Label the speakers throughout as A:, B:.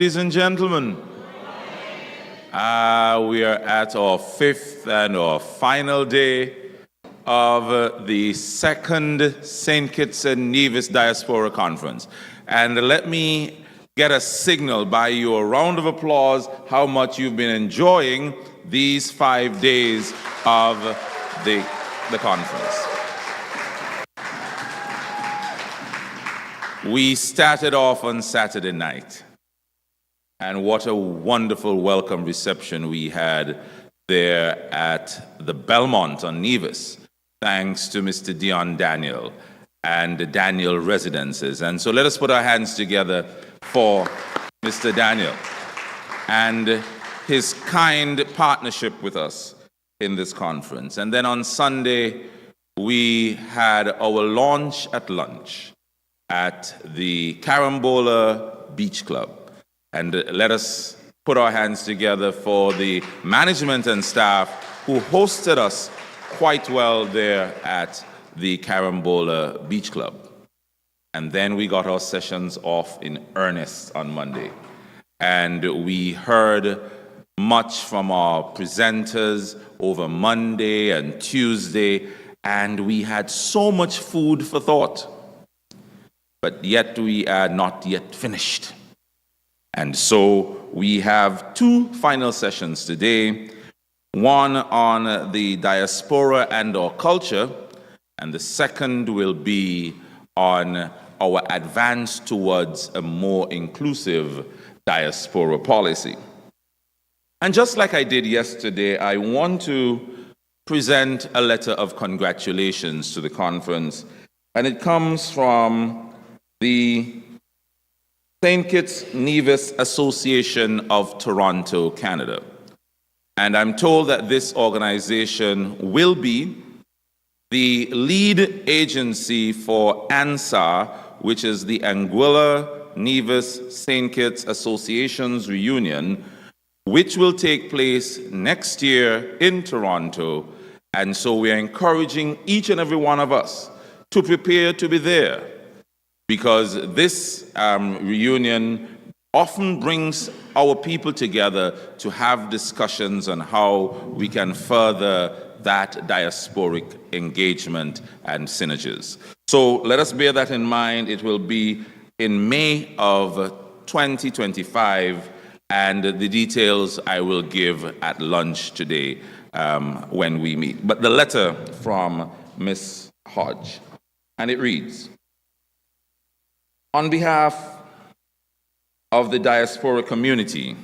A: Ladies and gentlemen, we are at our fifth and our final day of the second Saint Kitts and Nevis Diaspora Conference. And let me get a signal by you, a round of applause, how much you've been enjoying these 5 days of the conference. We started off on Saturday night. And what a wonderful welcome reception we had there at the Belmont on Nevis, thanks to Mr. Dion Daniel and the Daniel Residences. And so let us put our hands together for Mr. Daniel and his kind partnership with us in this conference. And then on Sunday, we had our launch at lunch at the Carambola Beach Club. And let us put our hands together for the management and staff who hosted us quite well there at the Carambola Beach Club. And then we got our sessions off in earnest on Monday. And we heard much from our presenters over Monday and Tuesday, and we had so much food for thought. But yet we are not yet finished. And so we have two final sessions today, one on the diaspora and our culture, and the second will be on our advance towards a more inclusive diaspora policy. And just like I did yesterday, I want to present a letter of congratulations to the conference, and it comes from the Saint Kitts and Nevis Association of Toronto, Canada. And I'm told that this organization will be the lead agency for ANSA, which is the Anguilla Nevis Saint Kitts Associations Reunion, which will take place next year in Toronto. And so we are encouraging each and every one of us to prepare to be there, because this reunion often brings our people together to have discussions on how we can further that diasporic engagement and synergies. So let us bear that in mind. It will be in May of 2025, and the details I will give at lunch today when we meet. But the letter from Ms. Hodge, and it reads, on behalf of the diaspora community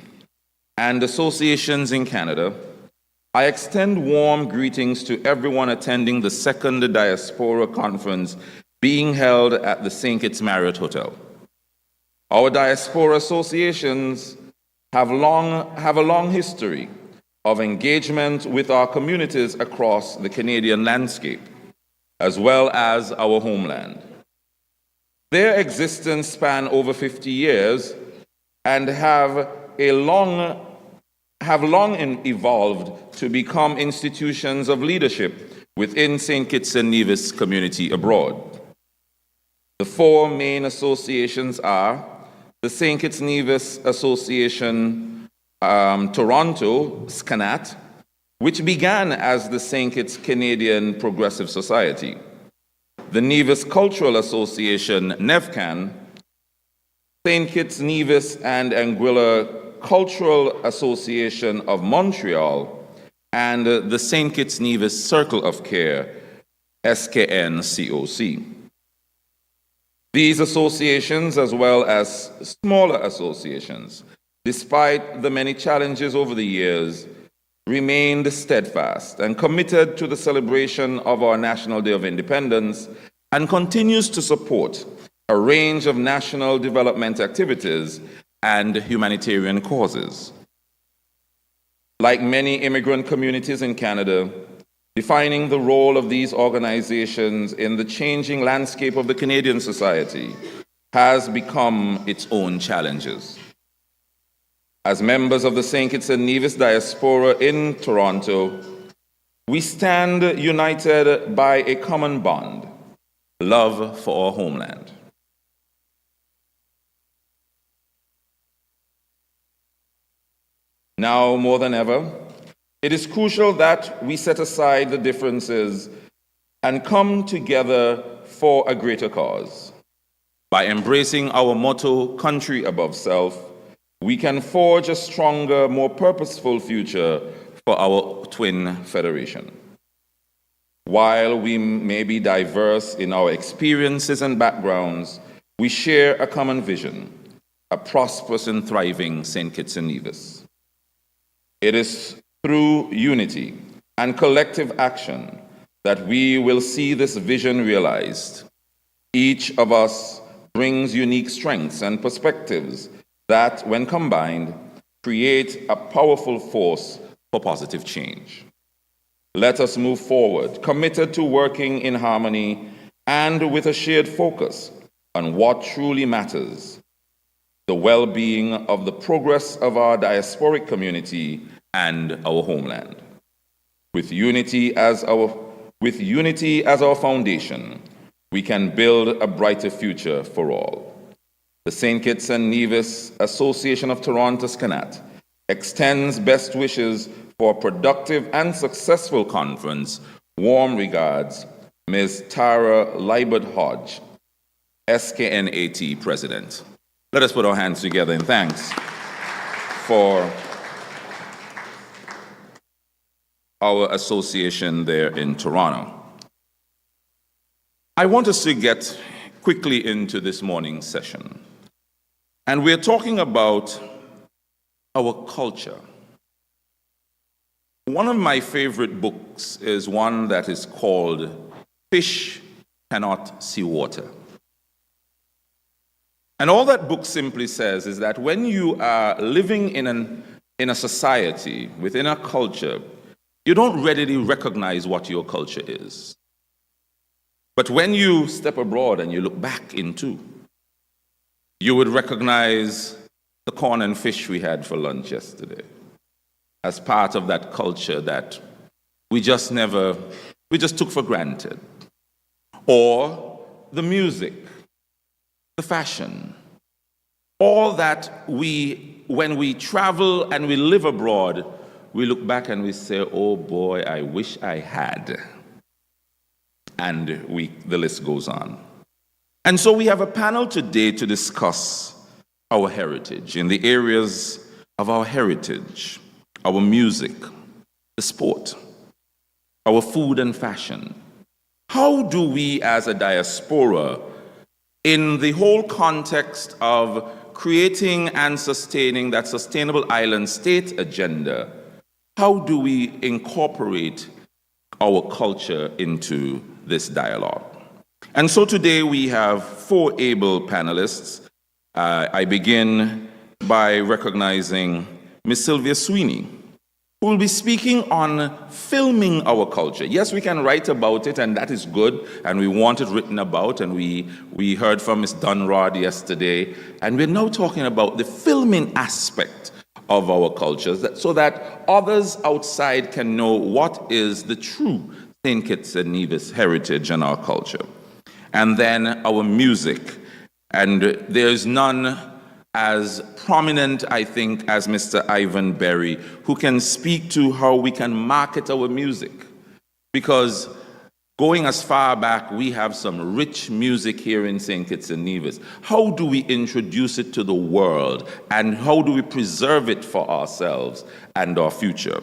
A: and associations in Canada, I extend warm greetings to everyone attending the second Diaspora Conference being held at the Saint Kitts Marriott Hotel. Our diaspora associations have a long history of engagement with our communities across the Canadian landscape, as well as our homeland. Their existence span over 50 years and have long evolved to become institutions of leadership within Saint Kitts and Nevis community abroad. The four main associations are the Saint Kitts and Nevis Association Toronto, SKN, which began as the Saint Kitts Canadian Progressive Society, the Nevis Cultural Association, NEVCAN, Saint Kitts, Nevis and Anguilla Cultural Association of Montreal, and the Saint Kitts Nevis Circle of Care, SKN COC. These associations, as well as smaller associations, despite the many challenges over the years, remained steadfast and committed to the celebration of our National Day of Independence, and continues to support a range of national development activities and humanitarian causes. Like many immigrant communities in Canada, defining the role of these organizations in the changing landscape of the Canadian society has become its own challenges. As members of the Saint Kitts and Nevis diaspora in Toronto, we stand united by a common bond, love for our homeland. Now more than ever, it is crucial that we set aside the differences and come together for a greater cause. By embracing our motto, country above self, we can forge a stronger, more purposeful future for our twin federation. While we may be diverse in our experiences and backgrounds, we share a common vision, a prosperous and thriving Saint Kitts and Nevis. It is through unity and collective action that we will see this vision realized. Each of us brings unique strengths and perspectives that, when combined, create a powerful force for positive change. Let us move forward, committed to working in harmony and with a shared focus on what truly matters, the well-being of the progress of our diasporic community and our homeland. With unity as our foundation, we can build a brighter future for all. The Saint Kitts and Nevis Association of Toronto SKN extends best wishes for a productive and successful conference. Warm regards, Ms. Tara Liebert-Hodge, SKNAT President. Let us put our hands together in thanks for our association there in Toronto. I want us to get quickly into this morning's session. And we're talking about our culture. One of my favorite books is one that is called Fish Cannot See Water. And all that book simply says is that when you are living in a society, within a culture, you don't readily recognize what your culture is. But when you step abroad and you look back into, you would recognize the corn and fish we had for lunch yesterday as part of that culture that we just took for granted. Or the music, the fashion, all that when we travel and we live abroad, we look back and we say, oh boy, I wish I had. And the list goes on. And so we have a panel today to discuss our heritage in the areas of our heritage, our music, the sport, our food and fashion. How do we as a diaspora, in the whole context of creating and sustaining that sustainable island state agenda, how do we incorporate our culture into this dialogue? And so today we have 4 able panelists. I begin by recognizing Ms. Sylvia Sweeney, who will be speaking on filming our culture. Yes, we can write about it, and that is good, and we want it written about, and we heard from Ms. Dunrod yesterday, and we're now talking about the filming aspect of our cultures so that others outside can know what is the true Saint Kitts and Nevis heritage and our culture. And then our music. And there's none as prominent, I think, as Mr. Ivan Berry, who can speak to how we can market our music. Because going as far back, we have some rich music here in Saint Kitts and Nevis. How do we introduce it to the world? And how do we preserve it for ourselves and our future?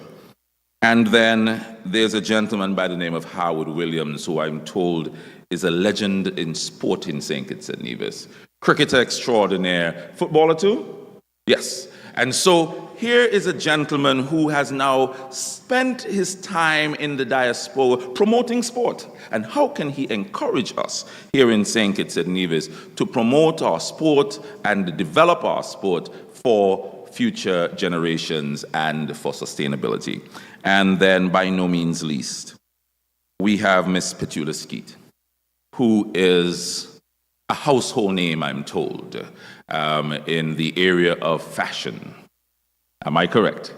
A: And then there's a gentleman by the name of Harwood Williams, who I'm told is a legend in sport in Saint Kitts and Nevis. Cricketer extraordinaire. Footballer too? Yes. And so here is a gentleman who has now spent his time in the diaspora promoting sport. And how can he encourage us here in Saint Kitts and Nevis to promote our sport and develop our sport for future generations and for sustainability? And then, by no means least, we have Miss Petula Skeete, who is a household name, I'm told, in the area of fashion. Am I correct?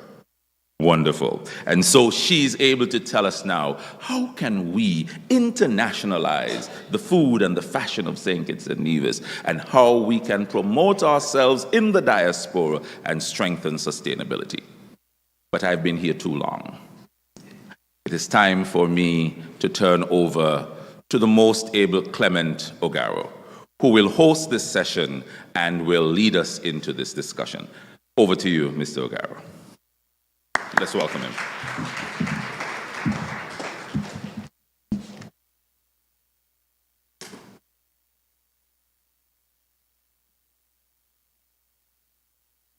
A: Wonderful. And so she's able to tell us now, how can we internationalize the food and the fashion of Saint Kitts and Nevis, and how we can promote ourselves in the diaspora and strengthen sustainability. but I've been here too long. It is time for me to turn over to the most able Clement Ogarro, who will host this session and will lead us into this discussion. Over to you, Mr. Ogarro. Let's welcome him.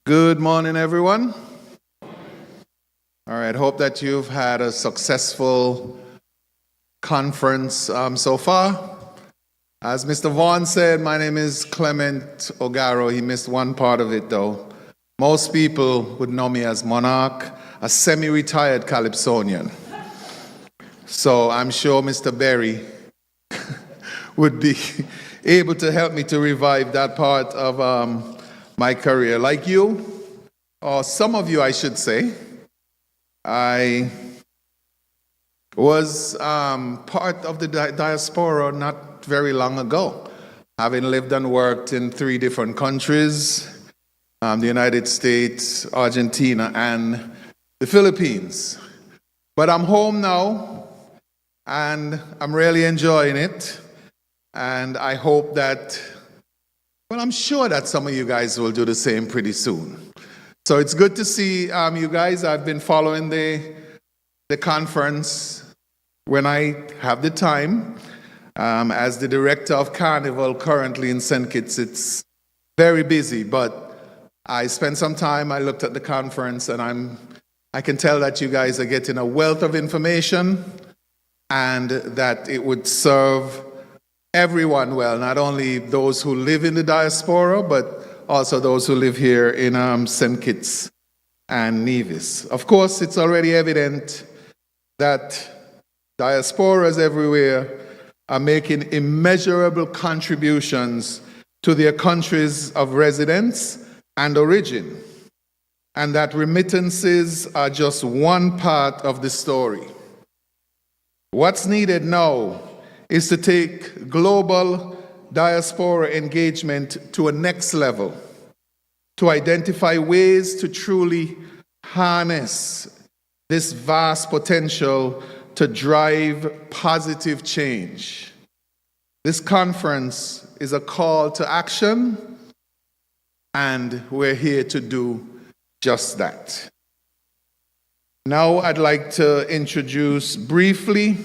B: Good morning, everyone. All right, hope that you've had a successful conference so far. As Mr. Vaughn said, my name is Clement Ogarro. He missed one part of it, though. Most people would know me as Monarch, a semi-retired Calypsonian. So I'm sure Mr. Berry would be able to help me to revive that part of my career. Like you, or some of you, I should say, I was part of the diaspora not very long ago, having lived and worked in 3 different countries, the United States, Argentina, and the Philippines. But I'm home now, and I'm really enjoying it, and I hope that, well, I'm sure that some of you guys will do the same pretty soon. So it's good to see you guys. I've been following the conference when I have the time. As the director of Carnival currently in Saint Kitts, it's very busy, but I spent some time, I looked at the conference, and I can tell that you guys are getting a wealth of information and that it would serve everyone well, not only those who live in the diaspora, but also those who live here in Saint Kitts and Nevis. Of course, it's already evident that diasporas everywhere are making immeasurable contributions to their countries of residence and origin, and that remittances are just one part of the story. What's needed now is to take global diaspora engagement to a next level, to identify ways to truly harness this vast potential to drive positive change. This conference is a call to action, and we're here to do just that. Now I'd like to introduce briefly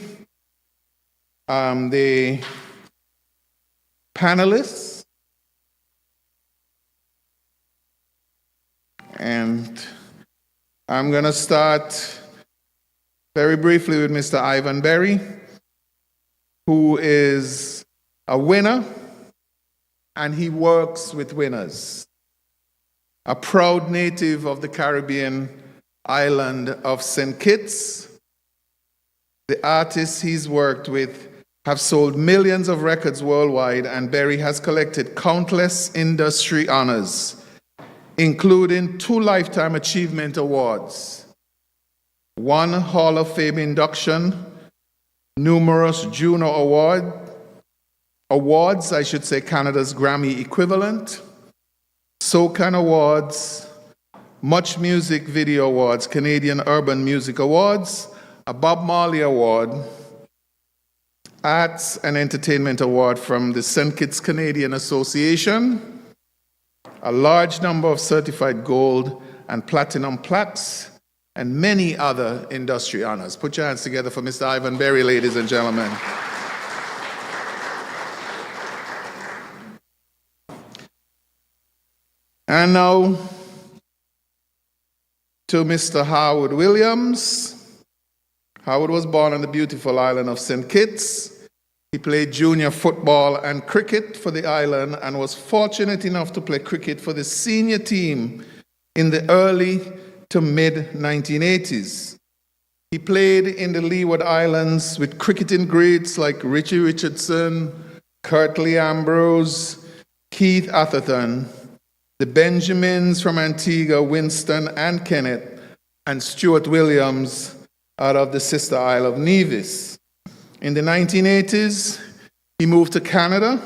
B: the panelists, and I'm going to start very briefly with Mr. Ivan Berry, who is a winner, and he works with winners. A proud native of the Caribbean island of Saint Kitts, the artists he's worked with have sold millions of records worldwide, and Berry has collected countless industry honors, including 2 Lifetime Achievement Awards, 1 Hall of Fame induction, numerous Juno awards, I should say Canada's Grammy equivalent, SOCAN Awards, Much Music Video Awards, Canadian Urban Music Awards, a Bob Marley Award, Arts and Entertainment Award from the Saint Kitts Canadian Association, a large number of certified gold and platinum plaques, and many other industry honors. Put your hands together for Mr. Ivan Berry, ladies and gentlemen. And now to Mr. Harwood Williams. Harwood was born on the beautiful island of Saint Kitts. He played junior football and cricket for the island and was fortunate enough to play cricket for the senior team in the early to mid-1980s. He played in the Leeward Islands with cricketing greats like Richie Richardson, Curtly Ambrose, Keith Atherton, the Benjamins from Antigua, Winston and Kenneth, and Stuart Williams out of the sister Isle of Nevis. In the 1980s, he moved to Canada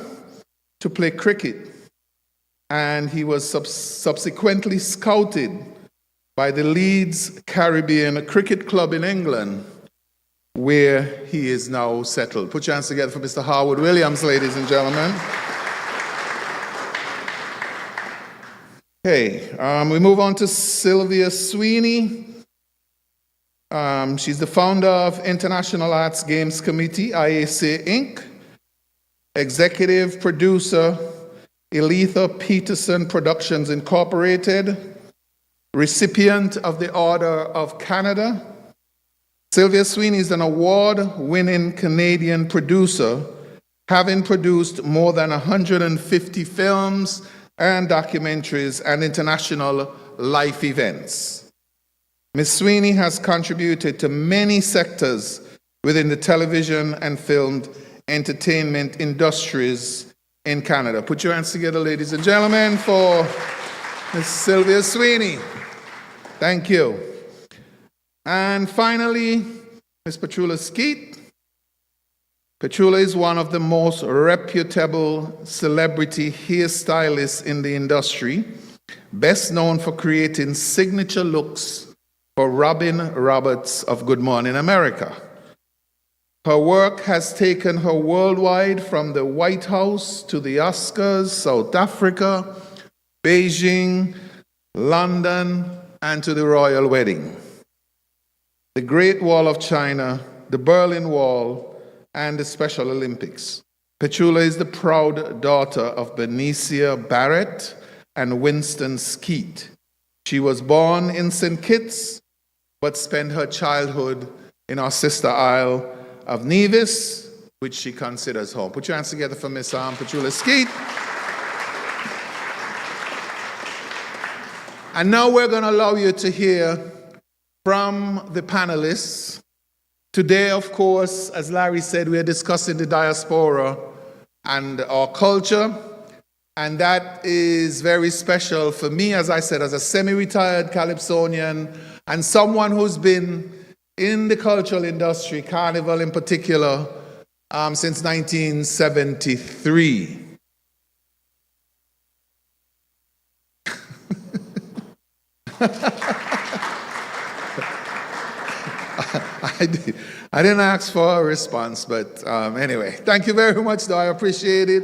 B: to play cricket, and he was subsequently scouted by the Leeds Caribbean Cricket Club in England, where he is now settled. Put your hands together for Mr. Harwood Williams, ladies and gentlemen. Okay, we move on to Sylvia Sweeney. She's the founder of International Arts Games Committee, IAC Inc., executive producer, Eletha Peterson Productions Incorporated, recipient of the Order of Canada. Sylvia Sweeney is an award-winning Canadian producer, having produced more than 150 films and documentaries and international life events. Ms. Sweeney has contributed to many sectors within the television and film entertainment industries in Canada. Put your hands together, ladies and gentlemen, for Ms. Sylvia Sweeney. Thank you. And finally, Ms. Petula Skeete. Petula is one of the most reputable celebrity hairstylists in the industry, best known for creating signature looks for Robin Roberts of Good Morning America. Her work has taken her worldwide, from the White House to the Oscars, South Africa, Beijing, London, and to the royal wedding. The Great Wall of China, the Berlin Wall, and the Special Olympics. Petula is the proud daughter of Benicia Barrett and Winston Skeete. She was born in Saint Kitts, but spent her childhood in our sister isle of Nevis, which she considers home. Put your hands together for Miss Petula Skeete. And now we're going to allow you to hear from the panelists. Today, of course, as Larry said, we are discussing the diaspora and our culture. And that is very special for me, as I said, as a semi-retired Calypsonian and someone who's been in the cultural industry, Carnival in particular, since 1973. I didn't ask for a response, but anyway, thank you very much, though. I appreciate it.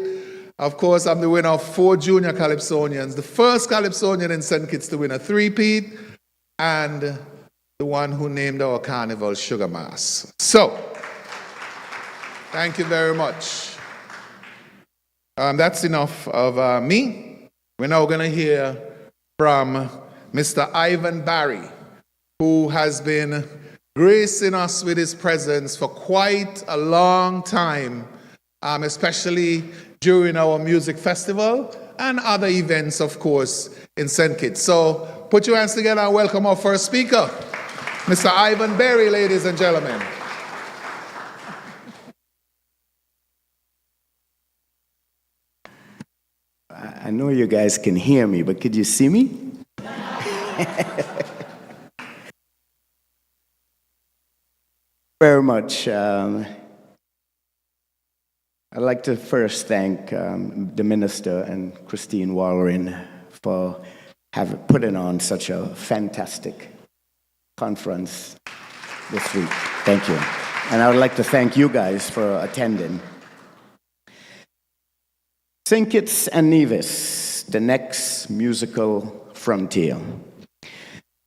B: Of course, I'm the winner of 4 junior Calypsonians, the first Calypsonian in Saint Kitts to win a three-peat, and the one who named our carnival Sugar Mass. So, thank you very much. That's enough of me. We're now going to hear from Mr. Ivan Barry, who has been gracing us with his presence for quite a long time, especially during our music festival and other events, of course, in Saint Kitts. So put your hands together and welcome our first speaker, Mr. Ivan Barry, ladies and gentlemen.
C: I know you guys can hear me, but could you see me? Very much. I'd like to first thank the minister and Christine Wallerin for putting on such a fantastic conference this week. Thank you. And I would like to thank you guys for attending. Saint Kitts and Nevis, the next musical frontier.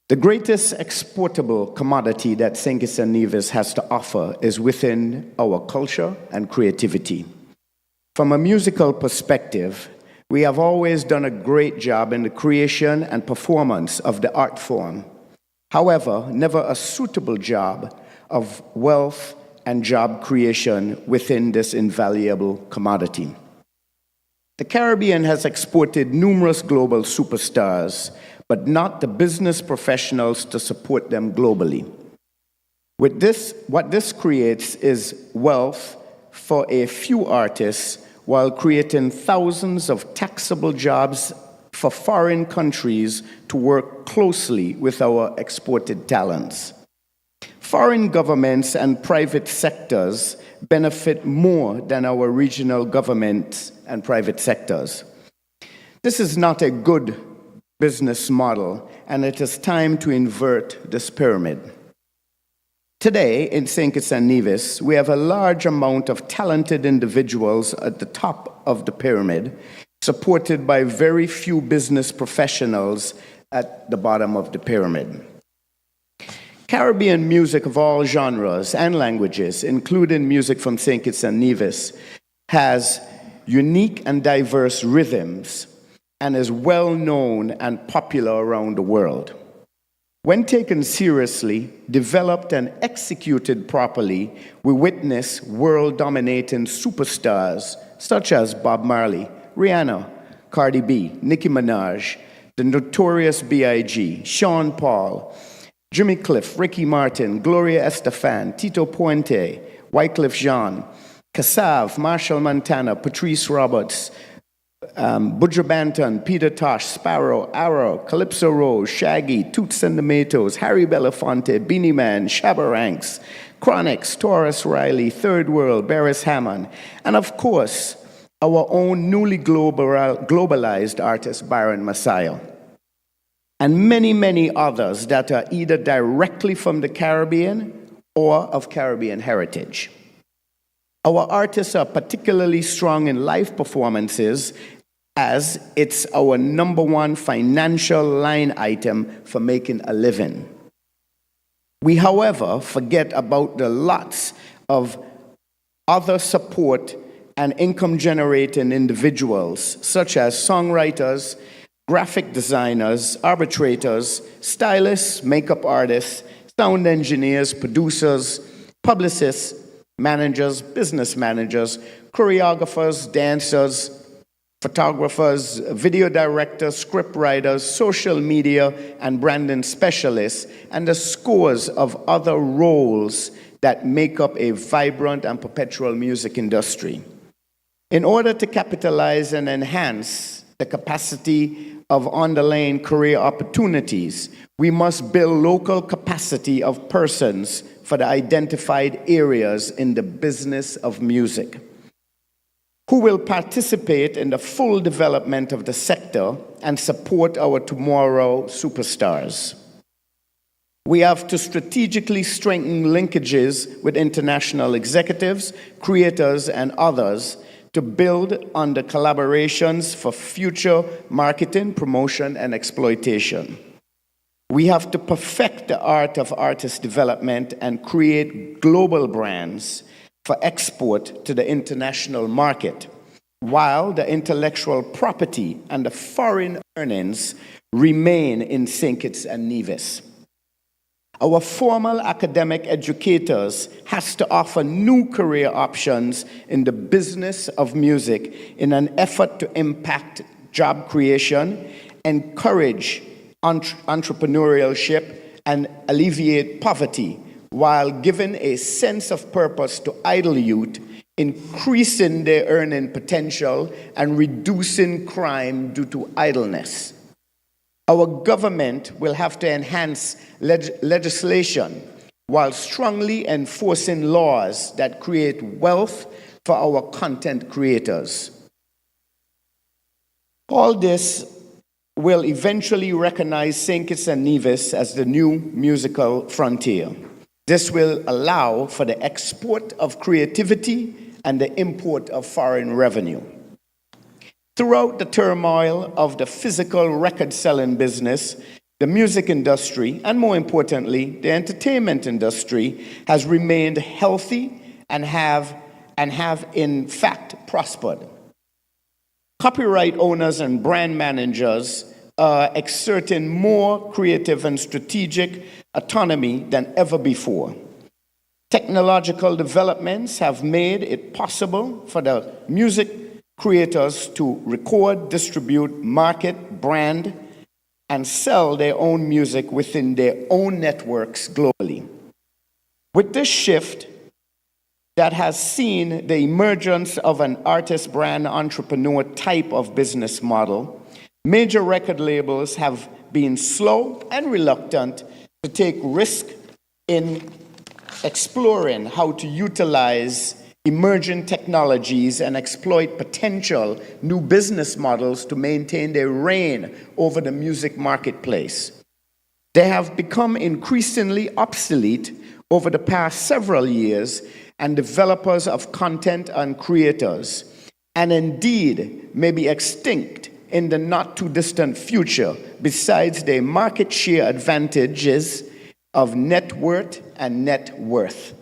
C: The greatest exportable commodity that Saint Kitts and Nevis has to offer is within our culture and creativity. From a musical perspective, we have always done a great job in the creation and performance of the art form. However, never a suitable job of wealth and job creation within this invaluable commodity. The Caribbean has exported numerous global superstars, but not the business professionals to support them globally. With this, what this creates is wealth for a few artists while creating thousands of taxable jobs for foreign countries to work closely with our exported talents. Foreign governments and private sectors benefit more than our regional governments and private sectors. This is not a good business model, and it is time to invert this pyramid. Today, in Saint Kitts and Nevis, we have a large amount of talented individuals at the top of the pyramid, supported by very few business professionals at the bottom of the pyramid. Caribbean music of all genres and languages, including music from Saint Kitts and Nevis, has unique and diverse rhythms and is well known and popular around the world. When taken seriously, developed and executed properly, we witness world-dominating superstars such as Bob Marley, Rihanna, Cardi B, Nicki Minaj, the Notorious B.I.G., Sean Paul, Jimmy Cliff, Ricky Martin, Gloria Estefan, Tito Puente, Wyclef Jean, Kassav, Marshall Montana, Patrice Roberts, Buju Banton, Peter Tosh, Sparrow, Arrow, Calypso Rose, Shaggy, Toots and the Maytos, Harry Belafonte, Beanie Man, Shabba Ranks, Chronix, Taurus Riley, Third World, Beres Hammond, and of course, our own newly globalized artist, Byron Messiah, and many, many others that are either directly from the Caribbean or of Caribbean heritage. Our artists are particularly strong in live performances, as it's our number one financial line item for making a living. We, however, forget about the lots of other support and income-generating individuals, such as songwriters, graphic designers, arbitrators, stylists, makeup artists, sound engineers, producers, publicists, managers, business managers, choreographers, dancers, photographers, video directors, script writers, social media and branding specialists, and the scores of other roles that make up a vibrant and perpetual music industry. In order to capitalize and enhance the capacity of underlying career opportunities, we must build local capacity of persons for the identified areas in the business of music, who will participate in the full development of the sector and support our tomorrow superstars. We have to strategically strengthen linkages with international executives, creators, and others to build on the collaborations for future marketing, promotion, and exploitation. We have to perfect the art of artist development and create global brands for export to the international market, while the intellectual property and the foreign earnings remain in Saint Kitts and Nevis. Our formal academic educators has to offer new career options in the business of music in an effort to impact job creation, encourage entrepreneurship, and alleviate poverty, while giving a sense of purpose to idle youth, increasing their earning potential, and reducing crime due to idleness. Our government will have to enhance legislation while strongly enforcing laws that create wealth for our content creators. All this will eventually recognize Saint Kitts and Nevis as the new musical frontier. This will allow for the export of creativity and the import of foreign revenue. Throughout the turmoil of the physical record-selling business, the music industry, and more importantly, the entertainment industry, has remained healthy and have in fact prospered. Copyright owners and brand managers are exerting more creative and strategic autonomy than ever before. Technological developments have made it possible for the music creators to record, distribute, market, brand, and sell their own music within their own networks globally. With this shift that has seen the emergence of an artist brand entrepreneur type of business model, major record labels have been slow and reluctant to take risk in exploring how to utilize emerging technologies and exploit potential new business models to maintain their reign over the music marketplace. They have become increasingly obsolete over the past several years, and developers of content and creators, and indeed may be extinct in the not too distant future, besides their market share advantages of net worth and net worth.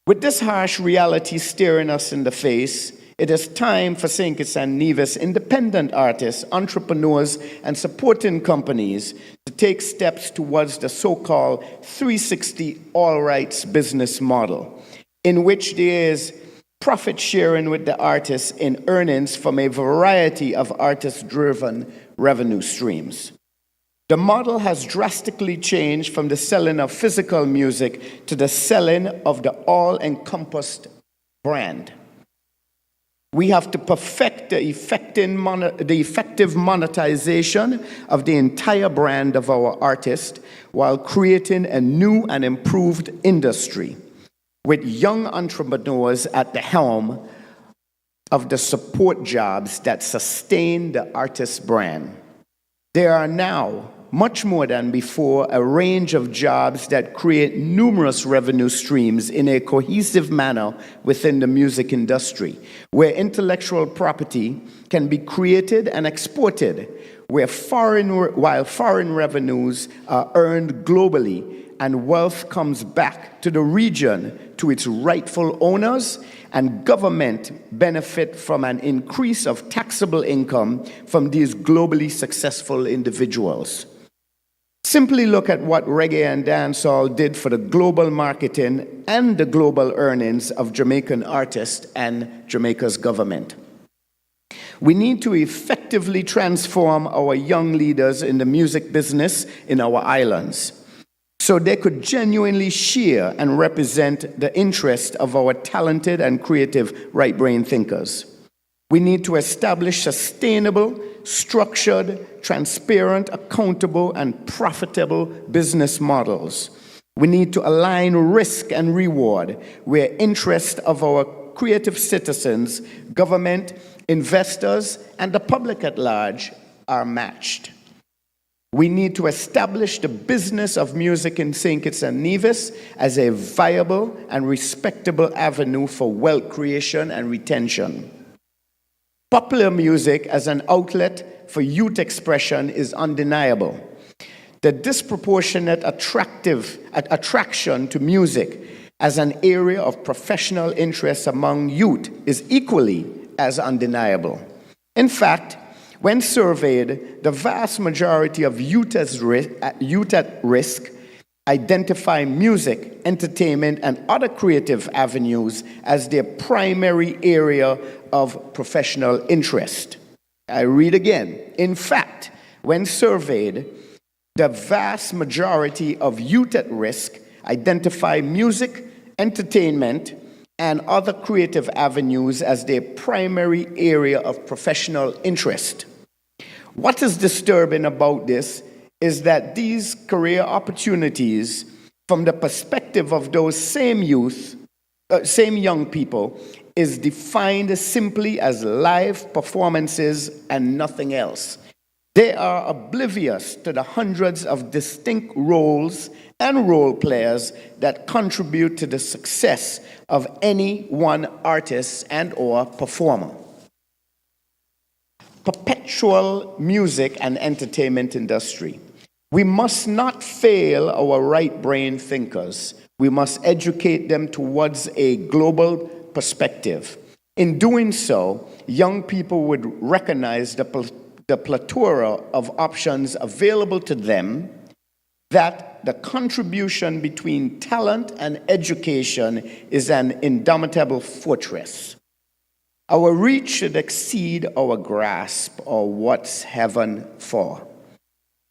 C: With this harsh reality staring us in the face, it is time for Saint Kitts and Nevis independent artists, entrepreneurs, and supporting companies to take steps towards the so-called 360 all rights business model, in which there is profit sharing with the artists in earnings from a variety of artist-driven revenue streams. The model has drastically changed from the selling of physical music to the selling of the all-encompassed brand. We have to perfect the effective monetization of the entire brand of our artist while creating a new and improved industry with young entrepreneurs at the helm of the support jobs that sustain the artist's brand. There are now, much more than before, a range of jobs that create numerous revenue streams in a cohesive manner within the music industry, where intellectual property can be created and exported, while foreign revenues are earned globally and wealth comes back to the region to its rightful owners, and government benefit from an increase of taxable income from these globally successful individuals. Simply look at what reggae and dancehall did for the global marketing and the global earnings of Jamaican artists and Jamaica's government. We need to effectively transform our young leaders in the music business in our islands, so they could genuinely share and represent the interest of our talented and creative right-brain thinkers. We need to establish sustainable, structured, transparent, accountable, and profitable business models. We need to align risk and reward where interests of our creative citizens, government, investors, and the public at large are matched. We need to establish the business of music in Saint Kitts and Nevis as a viable and respectable avenue for wealth creation and retention. Popular music as an outlet for youth expression is undeniable. The disproportionate attraction to music as an area of professional interest among youth is equally as undeniable. In fact, when surveyed, the vast majority of youth at risk identify music, entertainment, and other creative avenues as their primary area of professional interest. I read again. In fact, when surveyed, the vast majority of youth at risk identify music, entertainment, and other creative avenues as their primary area of professional interest. What is disturbing about this is that these career opportunities, from the perspective of those same young people, is defined simply as live performances and nothing else. They are oblivious to the hundreds of distinct roles and role players that contribute to the success of any one artist and or performer. Perpetual music and entertainment industry. We must not fail our right-brain thinkers. We must educate them towards a global perspective. In doing so, young people would recognize the plethora of options available to them, that the contribution between talent and education is an indomitable fortress. Our reach should exceed our grasp, or what's heaven for.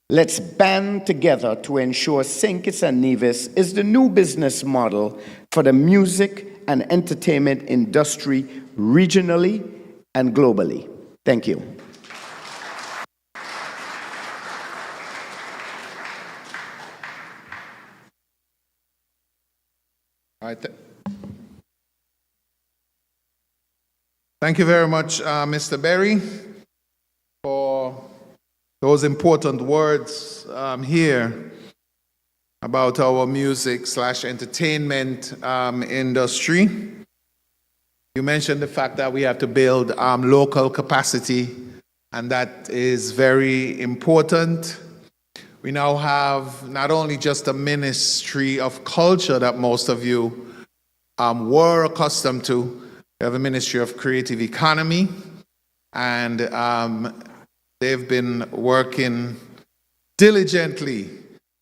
C: Let's band together to ensure Saint Kitts and Nevis is the new business model for the music and entertainment industry regionally and globally. Thank you.
B: All right. Thank you very much, Mr. Berry, for those important words here about our music/entertainment industry. You mentioned the fact that we have to build local capacity, and that is very important. We now have not only just a Ministry of Culture that most of you were accustomed to. We have a Ministry of Creative Economy, and they've been working diligently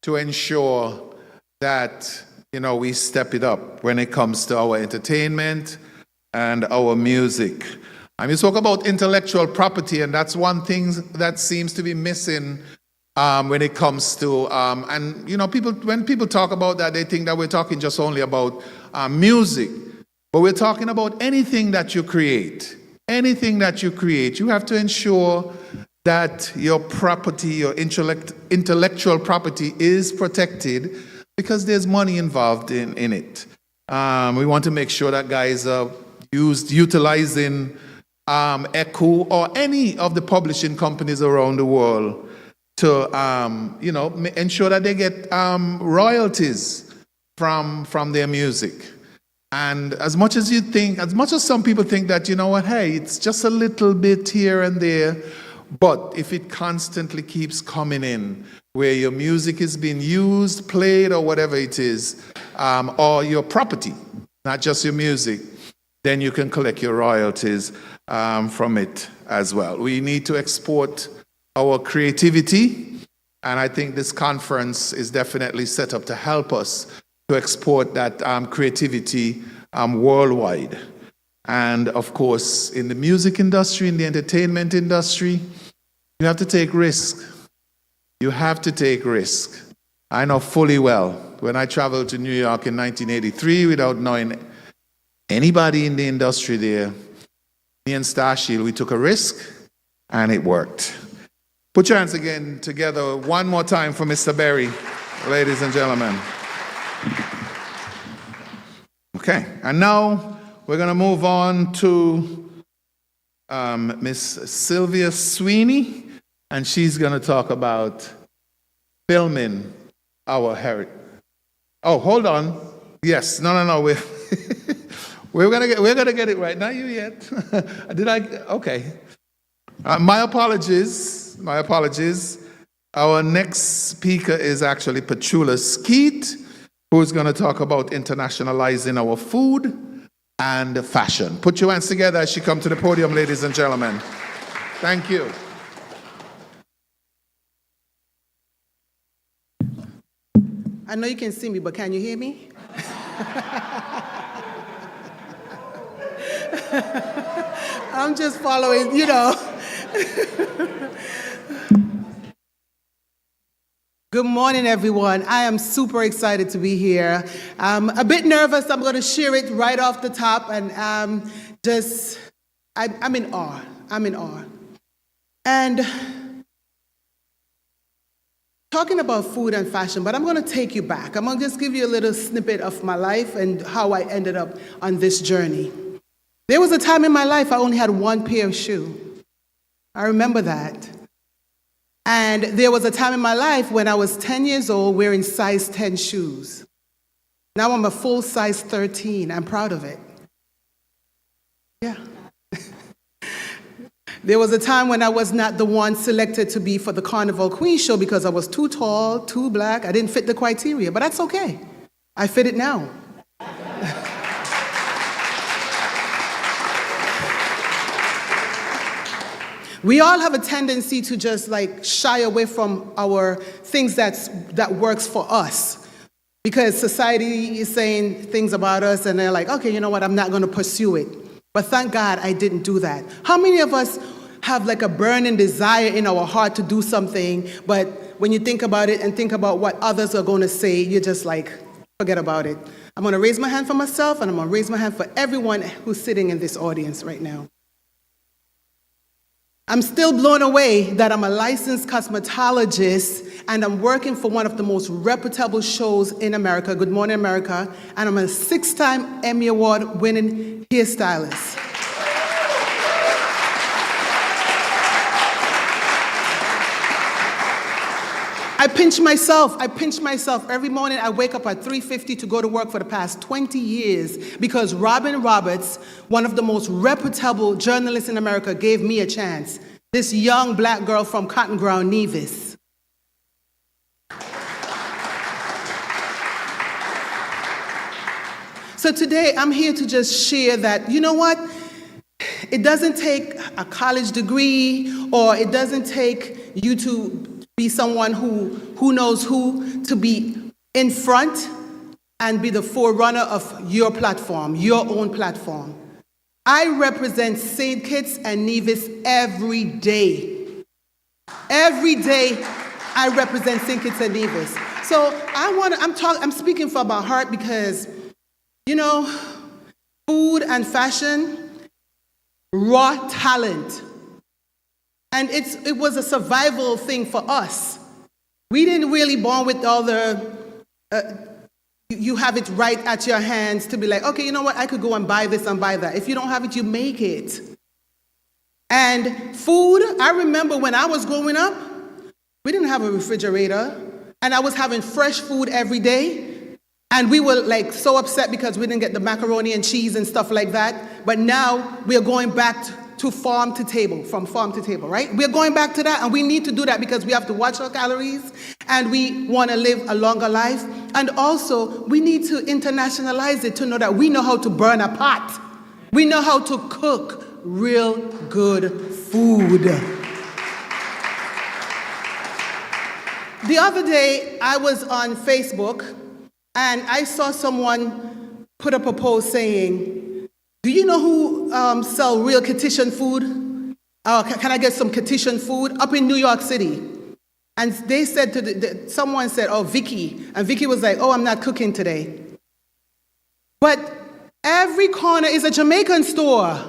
B: to ensure that, you know, we step it up when it comes to our entertainment and our music. You spoke about intellectual property, and that's one thing that seems to be missing when it comes to, and you know, when people talk about that, they think that we're talking just only about music, but we're talking about anything that you create. Anything that you create, you have to ensure that your property, your intellectual property is protected, because there's money involved in it. We want to make sure that guys are utilizing ECHO or any of the publishing companies around the world to you know, ensure that they get royalties from their music. And as much as some people think that, you know what, hey, it's just a little bit here and there, but if it constantly keeps coming in, where your music is being used, played, or whatever it is, or your property, not just your music, then you can collect your royalties from it as well. We need to export our creativity, and I think this conference is definitely set up to help us to export that creativity worldwide. And of course, in the music industry, in the entertainment industry, you have to take risk. You have to take risk. I know fully well, when I traveled to New York in 1983 without knowing anybody in the industry there, me and Starshield, we took a risk, and it worked. Put your hands again together one more time for Mr. Berry, ladies and gentlemen. Okay, and now we're going to move on to Miss Sylvia Sweeney, and she's going to talk about filming our heritage. Oh, hold on. Yes, no. We're gonna get it right. Not you yet. Did I? Okay. My apologies. Our next speaker is actually Petula Skeete, who's going to talk about internationalizing our food and fashion. Put your hands together as she comes to the podium, ladies and gentlemen. Thank you.
D: I know you can see me, but can you hear me? I'm just following, you know. Good morning, everyone. I am super excited to be here. I'm a bit nervous. I'm going to share it right off the top, and I'm in awe. I'm in awe. And talking about food and fashion, but I'm going to take you back. I'm going to just give you a little snippet of my life and how I ended up on this journey. There was a time in my life I only had one pair of shoes. I remember that. And there was a time in my life when I was 10 years old wearing size 10 shoes. Now I'm a full size 13. I'm proud of it. Yeah. There was a time when I was not the one selected to be for the Carnival Queen show because I was too tall, too black. I didn't fit the criteria, but that's okay. I fit it now. We all have a tendency to just like shy away from our things that works for us, because society is saying things about us and they're like, okay, you know what, I'm not going to pursue it. But thank God I didn't do that. How many of us have like a burning desire in our heart to do something, but when you think about it and think about what others are going to say, you're just like, forget about it. I'm going to raise my hand for myself, and I'm going to raise my hand for everyone who's sitting in this audience right now. I'm still blown away that I'm a licensed cosmetologist and I'm working for one of the most reputable shows in America, Good Morning America, and I'm a 6-time Emmy Award winning hairstylist. I pinch myself every morning. I wake up at 3:50 to go to work for the past 20 years because Robin Roberts, one of the most reputable journalists in America, gave me a chance. This young black girl from Cotton Ground, Nevis. So today I'm here to just share that, you know what? It doesn't take a college degree, or it doesn't take you to be someone who knows who to be in front and be the forerunner of your platform, your own platform. I represent Saint Kitts and Nevis every day. Every day I represent Saint Kitts and Nevis. So I'm speaking from my heart because, you know, food and fashion, raw talent. And it was a survival thing for us. We didn't really born with all the, you have it right at your hands to be like, okay, you know what, I could go and buy this and buy that. If you don't have it, you make it. And food, I remember when I was growing up, we didn't have a refrigerator, and I was having fresh food every day. And we were like so upset because we didn't get the macaroni and cheese and stuff like that. But now we are going back to farm to table, from farm to table, right? We're going back to that, and we need to do that because we have to watch our calories, and we want to live a longer life. And also, we need to internationalize it to know that we know how to burn a pot. We know how to cook real good food. The other day, I was on Facebook, and I saw someone put up a post saying, do you know who sell real Kittian food? Can I get some Kittian food? Up in New York City. And they said someone said, oh, Vicky. And Vicky was like, oh, I'm not cooking today. But every corner is a Jamaican store,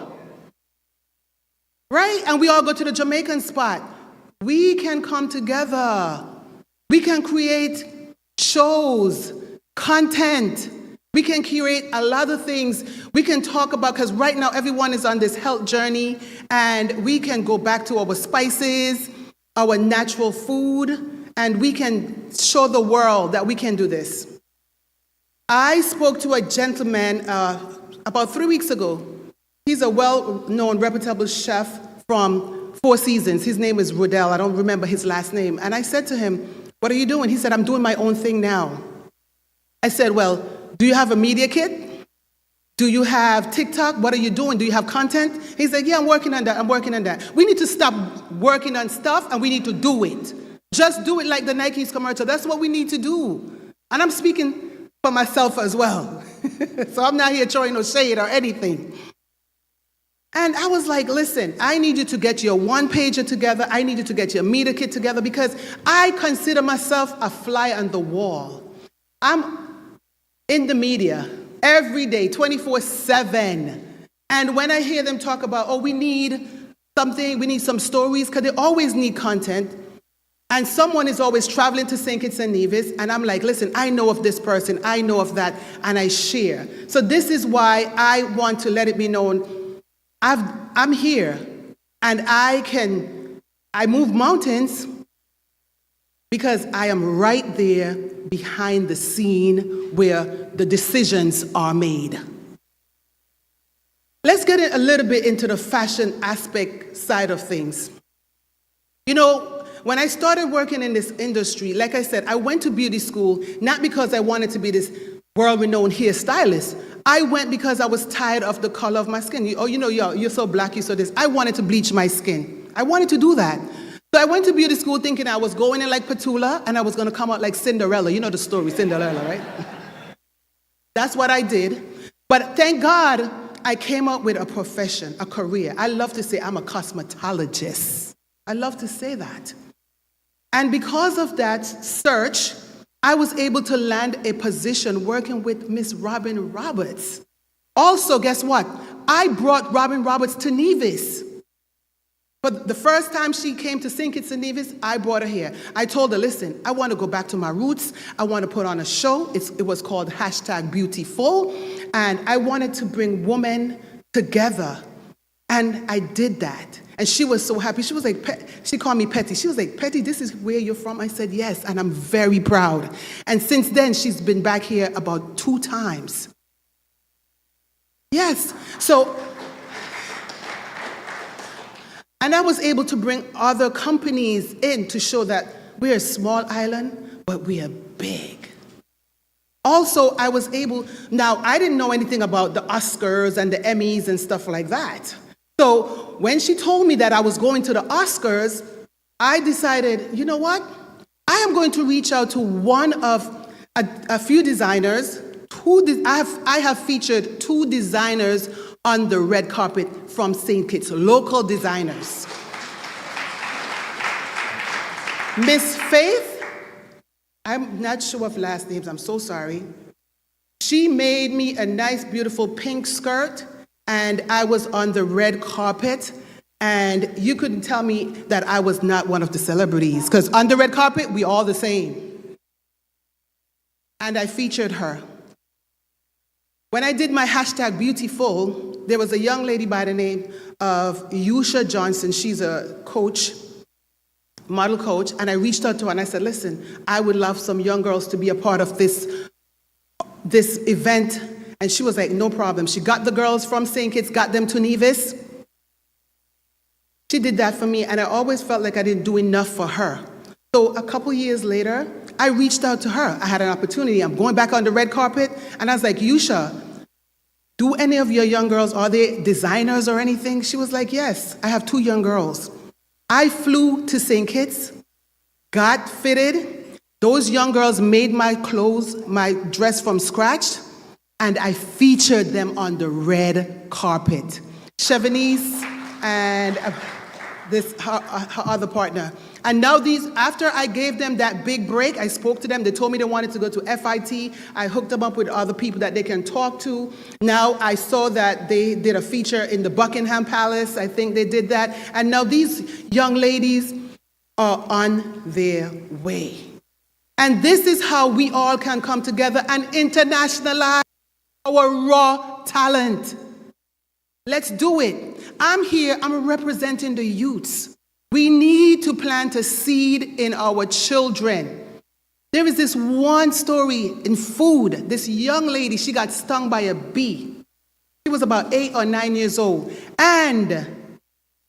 D: right? And we all go to the Jamaican spot. We can come together. We can create shows, content. We can create a lot of things. We can talk about, because right now everyone is on this health journey, and we can go back to our spices, our natural food, and we can show the world that we can do this. I spoke to a gentleman about 3 weeks ago. He's a well-known, reputable chef from Four Seasons. His name is Rudell. I don't remember his last name. And I said to him, what are you doing? He said, I'm doing my own thing now. I said, well, do you have a media kit? Do you have TikTok? What are you doing? Do you have content? He said, yeah, I'm working on that. We need to stop working on stuff, and we need to do it. Just do it like the Nike's commercial. That's what we need to do. And I'm speaking for myself as well. So I'm not here throwing no shade or anything. And I was like, listen, I need you to get your one-pager together. I need you to get your media kit together, because I consider myself a fly on the wall. I'm in the media every day, 24/7. And when I hear them talk about, oh, we need something, we need some stories, because they always need content. And someone is always traveling to Saint Kitts and Nevis, and I'm like, listen, I know of this person, I know of that, and I share. So this is why I want to let it be known, I'm here, and I move mountains because I am right there behind the scene where the decisions are made. Let's get a little bit into the fashion aspect side of things. You know, when I started working in this industry, like I said, I went to beauty school, not because I wanted to be this world-renowned hairstylist. I went because I was tired of the color of my skin. You're so black, you're so this. I wanted to bleach my skin. I wanted to do that. So I went to beauty school thinking I was going in like Petula, and I was going to come out like Cinderella. You know the story, Cinderella, right? That's what I did. But thank God I came up with a profession, a career. I love to say I'm a cosmetologist. I love to say that. And because of that search, I was able to land a position working with Miss Robin Roberts. Also, guess what? I brought Robin Roberts to Nevis. But the first time she came to Saint Kitts and Nevis, I brought her here. I told her, listen, I want to go back to my roots. I want to put on a show. It was called #Beautiful. And I wanted to bring women together And I did that. And she was so happy. She was like, she called me Petty. She was like, Petty, this is where you're from? I said, yes, and I'm very proud. And since then, she's been back here about 2 times. Yes, so, and I was able to bring other companies in to show that we're a small island, but we are big. Also, I was able, now I didn't know anything about the Oscars and the Emmys and stuff like that. So when she told me that I was going to the Oscars, I decided, you know what? I am going to reach out to one of a few designers. I have featured 2 designers on the red carpet from Saint Kitts, local designers. Miss Faith, I'm not sure of last names, I'm so sorry. She made me a nice, beautiful pink skirt, and I was on the red carpet, and you couldn't tell me that I was not one of the celebrities, because on the red carpet, we all the same. And I featured her. When I did my hashtag Beautiful, there was a young lady by the name of Yusha Johnson. She's a coach, model coach, and I reached out to her and I said, listen, I would love some young girls to be a part of this event. And she was like, no problem. She got the girls from St. Kitts, got them to Nevis. She did that for me, and I always felt like I didn't do enough for her. So a couple years later, I reached out to her. I had an opportunity. I'm going back on the red carpet, and I was like, Yusha, do any of your young girls, are they designers or anything? She was like, yes, I have 2 young girls. I flew to St. Kitts, got fitted. Those young girls made my clothes, my dress from scratch, and I featured them on the red carpet. Chevanice and her other partner. And now after I gave them that big break, I spoke to them. They told me they wanted to go to FIT. I hooked them up with other people that they can talk to. Now I saw that they did a feature in the Buckingham Palace. I think they did that. And now these young ladies are on their way. And this is how we all can come together and internationalize our raw talent. Let's do it. I'm here, I'm representing the youths. We need to plant a seed in our children. There is this one story in food. This young lady, she got stung by a bee. She was about 8 or 9 years old. And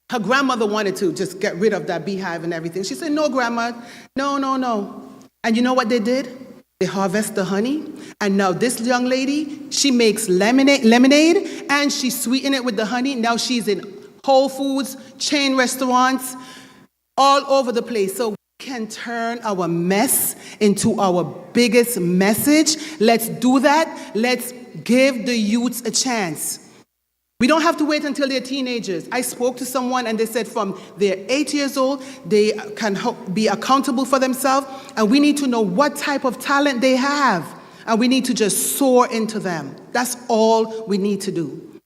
D: her grandmother wanted to just get rid of that beehive and everything. She said, no, Grandma, no. And you know what they did? They harvest the honey. And now this young lady, she makes lemonade and she sweetened it with the honey. Now she's in Whole Foods, chain restaurants, all over the place. So we can turn our mess into our biggest message. Let's do that. Let's give the youths a chance. We don't have to wait until they're teenagers. I spoke to someone and they said from they're 8 years old, they can be accountable for themselves, and we need to know what type of talent they have, and we need to just soar into them. That's all we need to do.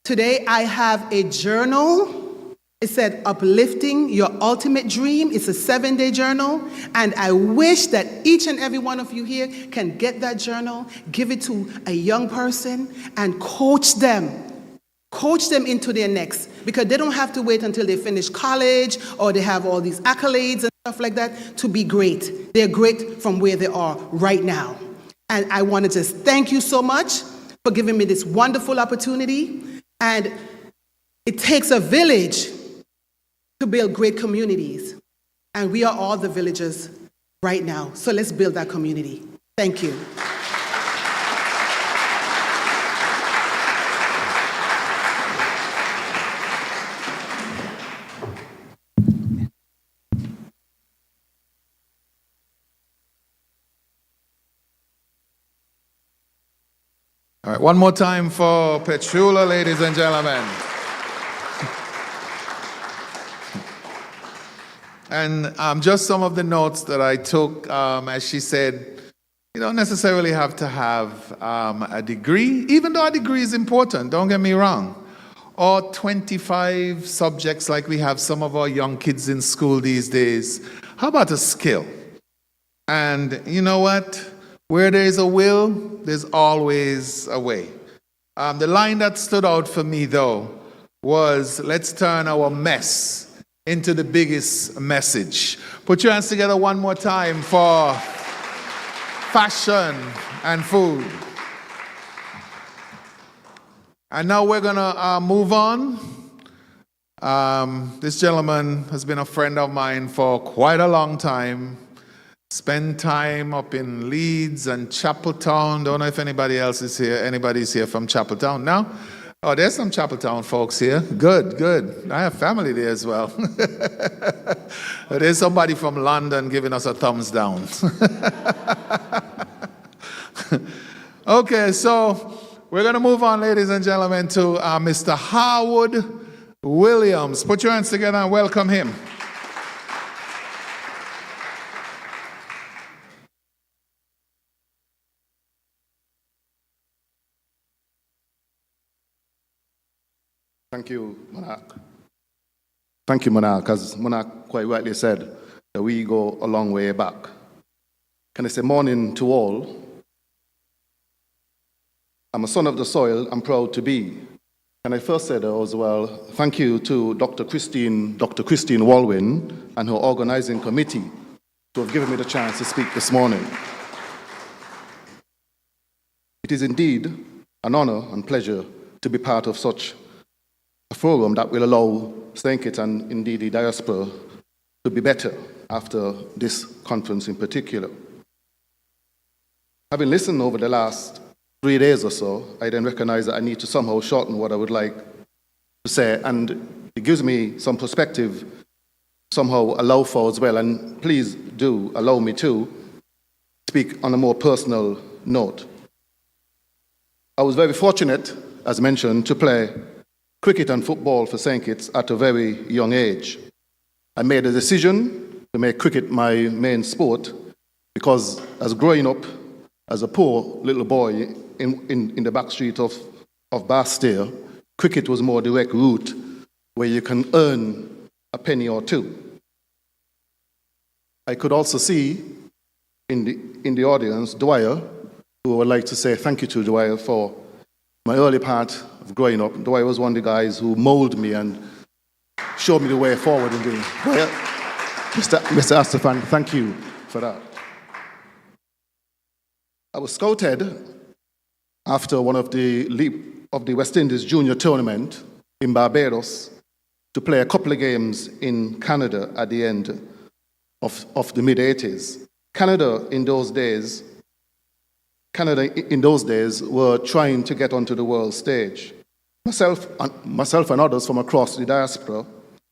D: Today, I have a journal. It said, Uplifting Your Ultimate Dream. It's a 7-day journal. And I wish that each and every one of you here can get that journal, give it to a young person, and coach them. Coach them into their next. Because they don't have to wait until they finish college or they have all these accolades and stuff like that to be great. They're great from where they are right now. And I want to just thank you so much for giving me this wonderful opportunity. And it takes a village to build great communities. And we are all the villagers right now. So let's build that community. Thank you.
B: All right, one more time for Petula, ladies and gentlemen. And just some of the notes that I took, as she said, you don't necessarily have to have a degree, even though a degree is important, don't get me wrong. Or 25 subjects like we have some of our young kids in school these days. How about a skill? And you know what? Where there's a will, there's always a way. The line that stood out for me, though, was let's turn our mess into the biggest message. Put your hands together one more time for fashion and food. And now we're gonna move on. This gentleman has been a friend of mine for quite a long time. Spent time up in Leeds and Chapeltown. Don't know if anybody else is here. Anybody's here from Chapeltown now? Oh, there's some Chapeltown folks here. Good, good. I have family there as well. There's somebody from London giving us a thumbs down. Okay, so we're going to move on, ladies and gentlemen, to Mr. Harwood Williams. Put your hands together and welcome him.
E: Thank you, Monarch. Thank you, Monarch. As Monarch quite rightly said, that we go a long way back. Can I say morning to all? I'm a son of the soil, I'm proud to be. And I first said as well, thank you to Dr. Christine Walwyn and her organizing committee to have given me the chance to speak this morning. It is indeed an honor and pleasure to be part of such a forum that will allow Saint Kitts and indeed the diaspora to be better after this conference in particular. Having listened over the last 3 days or so, I then recognize that I need to somehow shorten what I would like to say, and it gives me some perspective, somehow allow for as well, and please do allow me to speak on a more personal note. I was very fortunate, as mentioned, to play cricket and football for Saint Kitts at a very young age. I made a decision to make cricket my main sport because as growing up as a poor little boy in the back street of Bastille, cricket was more direct route where you can earn a penny or two. I could also see in the audience Dwyer, who I would like to say thank you to Dwyer for my early part of growing up. Dwyer was one of the guys who molded me and showed me the way forward in doing. Mr. Astafan, thank you for that. I was scouted after one of the West Indies junior tournament in Barbados to play a couple of games in Canada at the end of the mid-80s. Canada in those days were trying to get onto the world stage. Myself and others from across the diaspora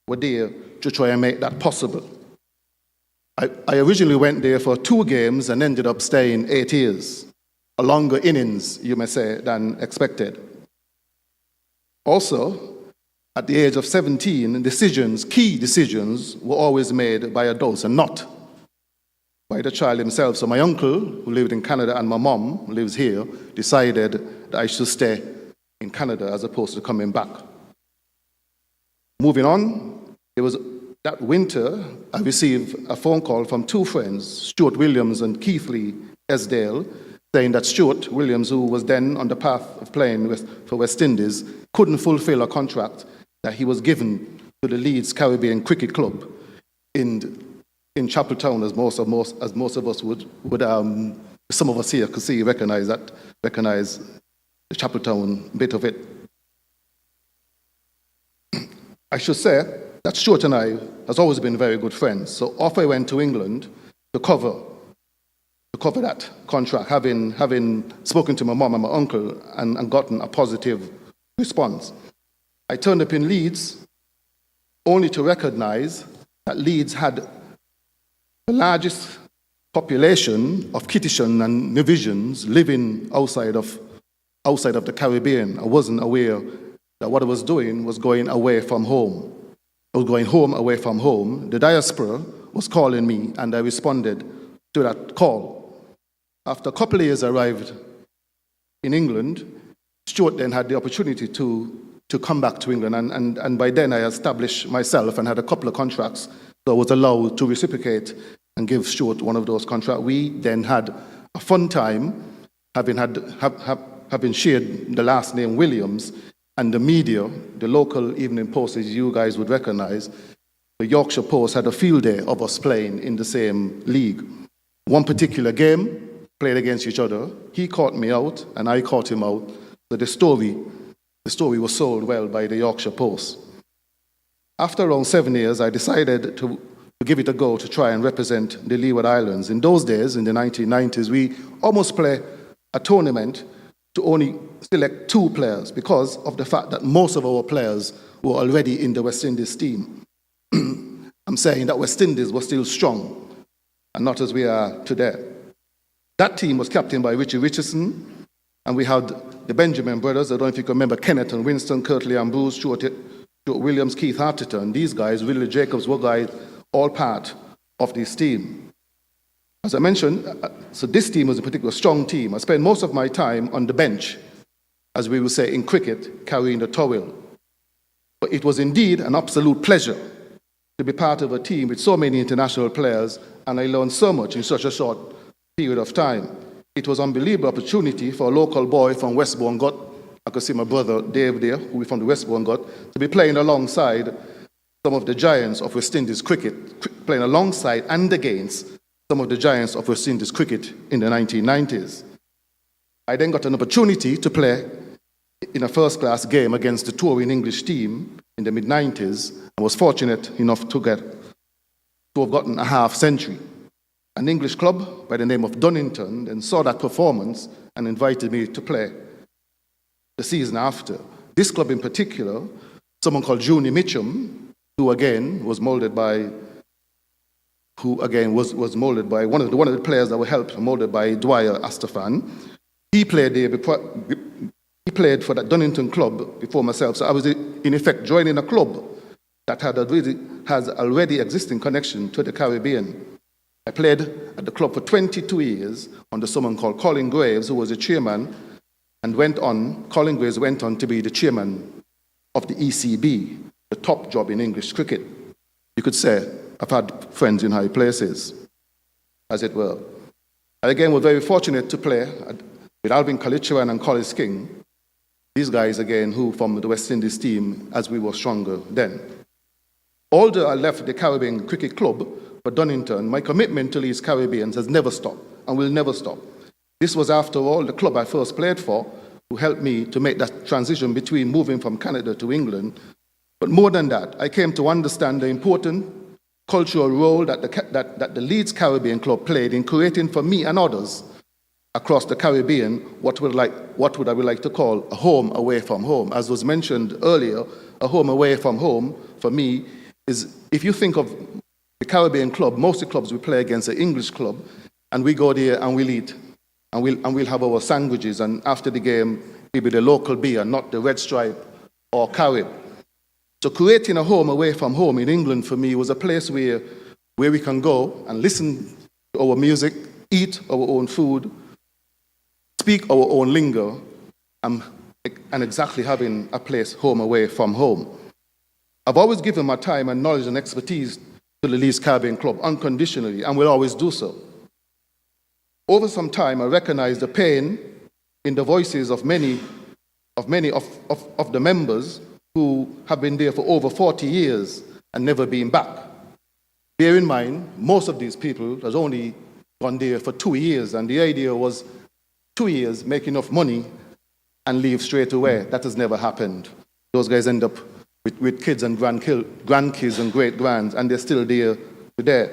E: were there to try and make that possible. I originally went there for 2 games and ended up staying 8 years. A longer innings, you may say, than expected. Also, at the age of 17, key decisions were always made by adults and not by the child himself. So my uncle, who lived in Canada, and my mom, who lives here, decided that I should stay in Canada as opposed to coming back. Moving on, it was that winter, I received a phone call from 2 friends, Stuart Williams and Keithley Esdale, saying that Stuart Williams, who was then on the path of playing for West Indies, couldn't fulfill a contract that he was given to the Leeds Caribbean Cricket Club in Chapeltown, as most of us would some of us here could see, recognize the Chapeltown bit of it. I should say that Stuart and I has always been very good friends. So off I went to England to cover that contract, having spoken to my mom and my uncle and gotten a positive response. I turned up in Leeds only to recognize that Leeds had the largest population of Kittitian and Nevisians living outside of the Caribbean. I wasn't aware that what I was doing was going away from home. I was going home away from home. The diaspora was calling me, and I responded to that call. After a couple of years, I arrived in England. Stuart then had the opportunity to come back to England, and by then I established myself and had a couple of contracts, so I was allowed to reciprocate and give Stuart one of those contracts. We then had a fun time, having shared the last name Williams, and the media, the local evening posts, as you guys would recognize, the Yorkshire Post had a field day of us playing in the same league. One particular game, played against each other, he caught me out and I caught him out. So the story was sold well by the Yorkshire Post. After around 7 years, I decided to give it a go to try and represent the Leeward Islands. In those days, in the 1990s, we almost play a tournament to only select 2 players because of the fact that most of our players were already in the West Indies team. I'm saying that West Indies was still strong and not as we are today. That team was captained by Richie Richardson, and we had the Benjamin brothers. I don't know if you can remember Kenneth and Winston, Curtly Ambrose, Stuart Williams, Keith Harterton. These guys, Willie Jacobs, were guys all part of this team. As I mentioned, so this team was a particular strong team. I spent most of my time on the bench, as we would say in cricket, carrying the towel. But it was indeed an absolute pleasure to be part of a team with so many international players, and I learned so much in such a short period of time. It was an unbelievable opportunity for a local boy from Westbourne Gut, I could see my brother Dave there, who is from the Westbourne Gut, to be playing alongside some of the giants of West Indies cricket, playing alongside and against some of the giants of West Indies cricket in the 1990s. I then got an opportunity to play in a first-class game against the touring English team in the mid-90s, and was fortunate enough to have gotten a half-century. An English club by the name of Dunnington then saw that performance and invited me to play the season after. This club in particular, someone called Juni Mitchum, who again was molded by one of the players that were helped, molded by Dwyer Astafan. He played for that Dunnington club before myself, so I was in effect joining a club that has already existing connection to the Caribbean. I played at the club for 22 years under someone called Colin Graves, who was the chairman, and Colin Graves went on to be the chairman of the ECB, the top job in English cricket. You could say I've had friends in high places, as it were. I again was very fortunate to play with Alvin Kalichuan and Collis King, these guys again who from the West Indies team as we were stronger then. Although I left the Caribbean Cricket Club for Dunnington, my commitment to these Caribbeans has never stopped and will never stop. This was, after all, the club I first played for, who helped me to make that transition between moving from Canada to England. But more than that, I came to understand the important cultural role that the Leeds Caribbean Club played in creating for me and others across the Caribbean what would I like to call a home away from home. As was mentioned earlier, a home away from home for me is, if you think of the Caribbean club, most of the clubs we play against an English club, and we go there and we'll eat, and we'll have our sandwiches, and after the game, it'll be the local beer, not the Red Stripe or Carib. So creating a home away from home in England for me was a place where we can go and listen to our music, eat our own food, speak our own lingo, and exactly having a place home away from home. I've always given my time and knowledge and expertise to the Leeds Caribbean Club unconditionally, and will always do so. Over some time, I recognized the pain in the voices of many of the members who have been there for over 40 years and never been back. Bear in mind, most of these people has only gone there for 2 years, and the idea was 2 years, make enough money, and leave straight away. That has never happened. Those guys end up with kids and grandkids and great-grands, and they're still there today.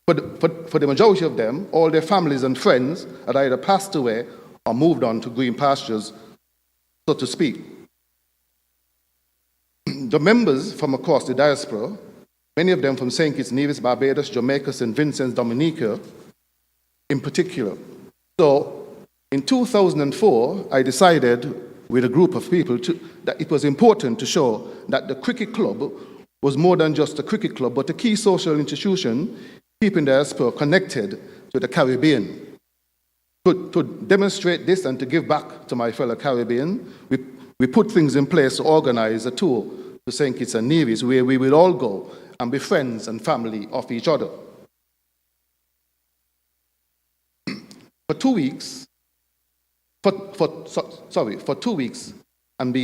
E: For the majority of them, all their families and friends had either passed away or moved on to green pastures, so to speak. The members from across the diaspora, many of them from Saint Kitts and Nevis, Barbados, Jamaica, St. Vincent, Dominica, in particular. So in 2004, I decided with a group of people that it was important to show that the cricket club was more than just a cricket club, but a key social institution keeping the diaspora connected to the Caribbean. To demonstrate this and to give back to my fellow Caribbean, we put things in place to organize a tour to Saint Kitts and Nevis, where we will all go and be friends and family of each other. For 2 weeks, and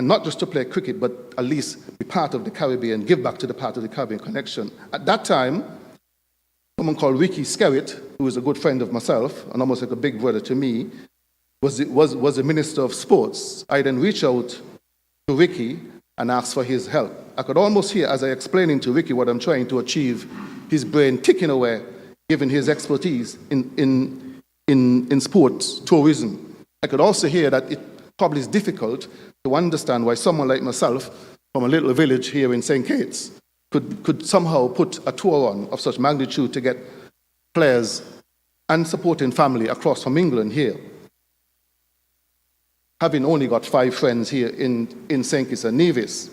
E: not just to play cricket, but at least be part of the Caribbean, give back to the part of the Caribbean connection. At that time, someone called Ricky Skeete, who was a good friend of myself and almost like a big brother to me, was the Minister of Sports. I then reached out to Ricky and asked for his help. I could almost hear, as I explaining to Ricky what I'm trying to achieve, his brain ticking away, given his expertise in sports tourism. I could also hear that it probably is difficult to understand why someone like myself from a little village here in Saint Kitts could somehow put a tour on of such magnitude to get players and supporting family across from England here. Having only got 5 friends here in Saint Kitts and Nevis.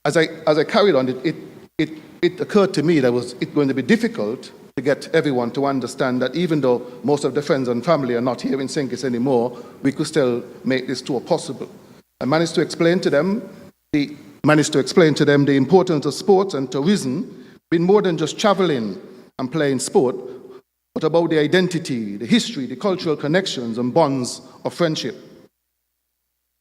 E: As I carried on, it occurred to me that it going to be difficult to get everyone to understand that even though most of the friends and family are not here in Saint Kitts anymore, we could still make this tour possible. I managed to explain to them the importance of sports and tourism being more than just traveling and playing sport, but about the identity, the history, the cultural connections and bonds of friendship.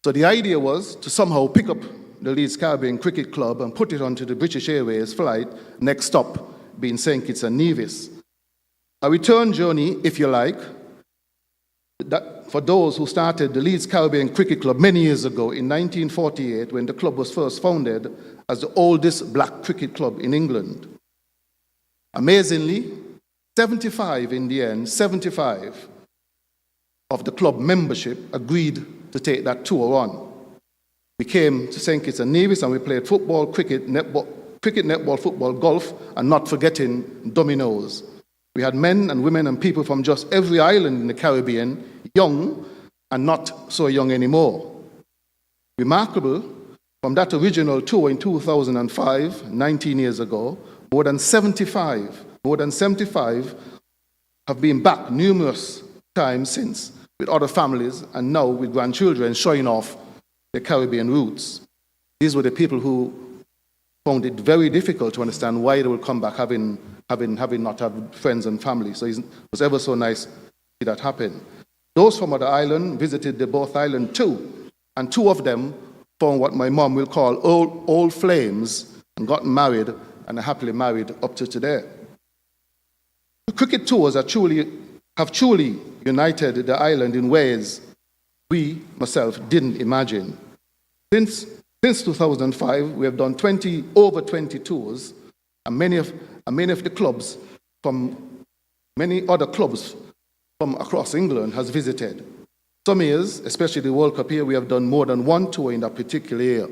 E: So the idea was to somehow pick up the Leeds Caribbean Cricket Club and put it onto the British Airways flight, next stop being Saint Kitts and Nevis. A return journey, if you like, that for those who started the Leeds Caribbean Cricket Club many years ago in 1948, when the club was first founded as the oldest black cricket club in England. Amazingly, 75 in the end, 75 of the club membership agreed to take that tour on. We came to Saint Kitts and Nevis and we played football, cricket, netball, football, golf, and not forgetting dominoes. We had men and women and people from just every island in the Caribbean, young and not so young anymore. Remarkable, from that original tour in 2005, 19 years ago, more than 75 have been back numerous times since with other families and now with grandchildren showing off their Caribbean roots. These were the people who found it very difficult to understand why they would come back having not had friends and family. So it was ever so nice to see that happen. Those from other islands visited the both island too, and 2 of them found what my mom will call old flames and got married and are happily married up to today. The cricket tours have truly united the island in ways we, myself, didn't imagine. Since 2005, we have done over 20 tours, and many of the clubs from many other clubs from across England has visited. Some years, especially the World Cup year, we have done more than 1 tour in that particular year.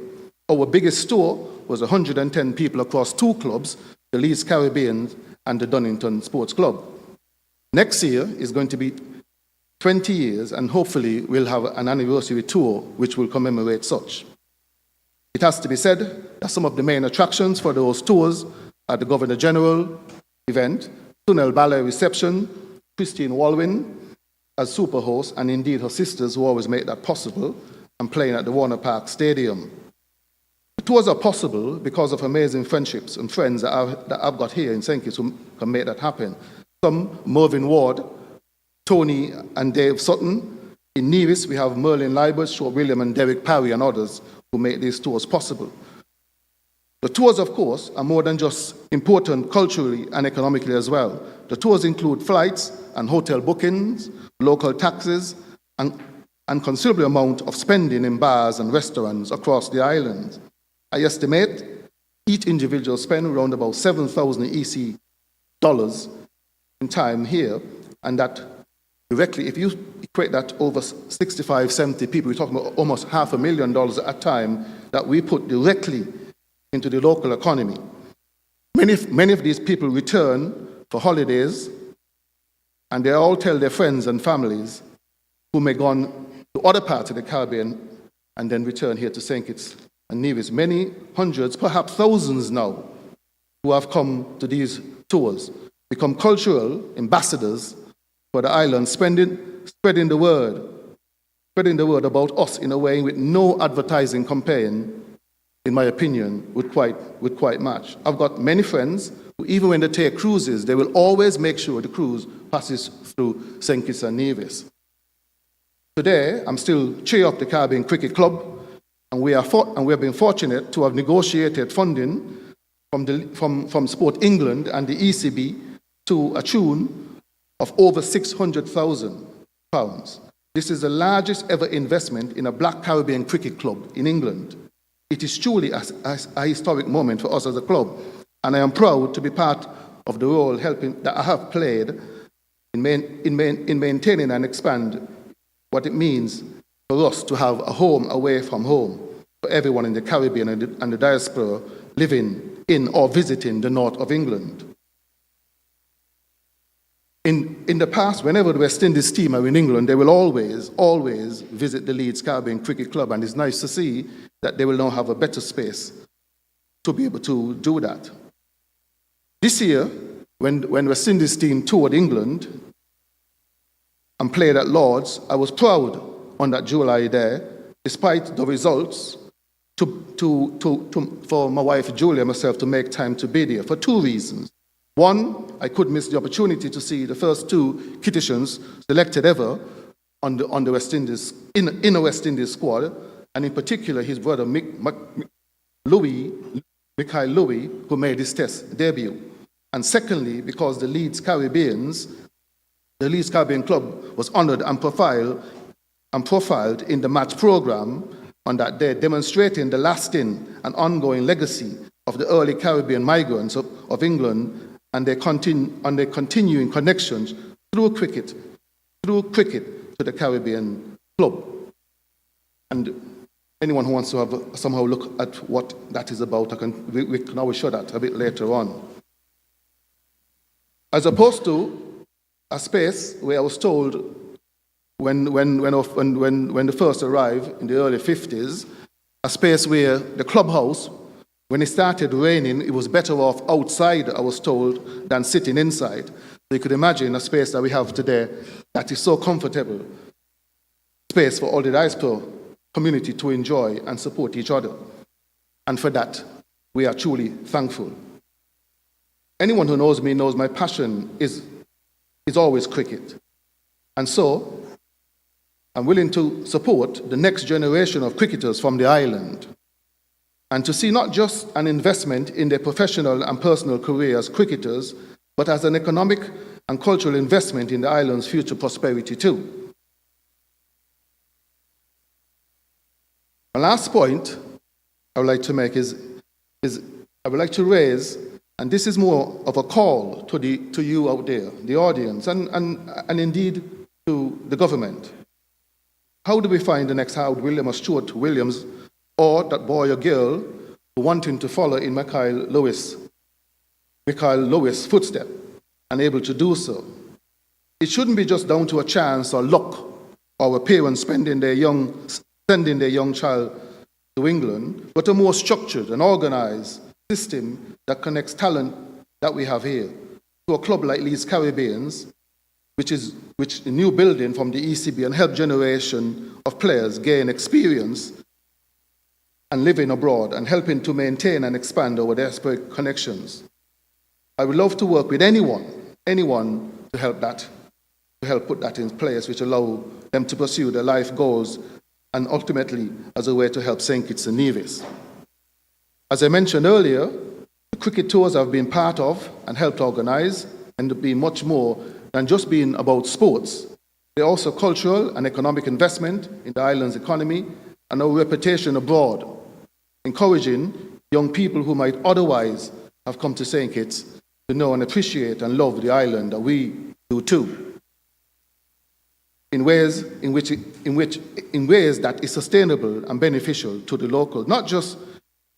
E: Our biggest tour was 110 people across 2 clubs, the Leeds Caribbean and the Donington Sports Club. Next year is going to be 20 years, and hopefully we'll have an anniversary tour which will commemorate such. It has to be said that some of the main attractions for those tours are the Governor General event, Sunil Ballet reception, Christine Walwyn as super host, and indeed her sisters who always make that possible, and playing at the Warner Park Stadium. The tours are possible because of amazing friendships and friends that I've got here in Saint Kitts who can make that happen. Some, Mervyn Ward, Tony and Dave Sutton. In Nevis, we have Merlin Libert, Shaw William, and Derek Parry, and others who make these tours possible. The tours, of course, are more than just important culturally and economically as well. The tours include flights and hotel bookings, local taxes, and considerable amount of spending in bars and restaurants across the island. I estimate each individual spend around about 7,000 EC dollars in time here, and that directly, if you equate that over 65, 70 people, we're talking about almost $500,000 at a time that we put directly into the local economy. Many of these people return for holidays, and they all tell their friends and families who may go on to other parts of the Caribbean and then return here to Saint Kitts and Nevis. Many hundreds, perhaps thousands now, who have come to these tours, become cultural ambassadors for the island, spreading the word about us in a way with no advertising campaign, in my opinion, would quite match. I've got many friends who, even when they take cruises, they will always make sure the cruise passes through Saint Kitts and Nevis. Today, I'm still chair of the Caribbean Cricket Club, and we have been fortunate to have negotiated funding from Sport England and the ECB to a tune of over £600,000. This is the largest ever investment in a black Caribbean cricket club in England. It is truly a historic moment for us as a club, and I am proud to be part of the role that I have played in maintaining and expand what it means for us to have a home away from home for everyone in the Caribbean and the diaspora living in or visiting the north of England. In the past, whenever the West Indies team are in England, they will always visit the Leeds Caribbean Cricket Club, and it's nice to see that they will now have a better space to be able to do that. This year, when West Indies team toured England and played at Lord's, I was proud on that July day, despite the results, for my wife Julia and myself to make time to be there for two reasons. One, I could miss the opportunity to see the first two Kittitians selected ever on the West Indies, in a West Indies squad, and in particular his brother Mikhail Louis, who made his test debut. And secondly, because the Leeds Caribbean Club was honored and profiled in the match program on that day, demonstrating the lasting and ongoing legacy of the early Caribbean migrants of England and their continuing connections through cricket to the Caribbean club. And anyone who wants to have somehow look at what that is about, we can always show that a bit later on. As opposed to a space where I was told when they first arrived in the early 50s, a space where the clubhouse, when it started raining, it was better off outside, I was told, than sitting inside. So you could imagine a space that we have today that is so comfortable, space for all the diaspora community to enjoy and support each other. And for that, we are truly thankful. Anyone who knows me knows my passion is always cricket. And so, I'm willing to support the next generation of cricketers from the island, and to see not just an investment in their professional and personal career as cricketers, but as an economic and cultural investment in the island's future prosperity too. The last point I would like to make is I would like to raise, and this is more of a call to you out there, the audience, and indeed to the government. How do we find the next Howard Williams or Stuart Williams, or that boy or girl wanting to follow in Mikhail Lewis' footsteps and able to do so? It shouldn't be just down to a chance or luck, or a parent sending their young child to England, but a more structured and organized system that connects talent that we have here to a club like Leeds Caribbeans, which a new building from the ECB, and help generation of players gain experience and living abroad and helping to maintain and expand our diaspora connections. I would love to work with anyone to help put that in place, which allow them to pursue their life goals and ultimately as a way to help Saint Kitts and Nevis. As I mentioned earlier, the cricket tours I've been part of and helped organize, and have been much more than just being about sports. They're also cultural and economic investment in the island's economy and our reputation abroad, encouraging young people who might otherwise have come to St. Kitts to know and appreciate and love the island that we do too, in ways that is sustainable and beneficial to the local, not just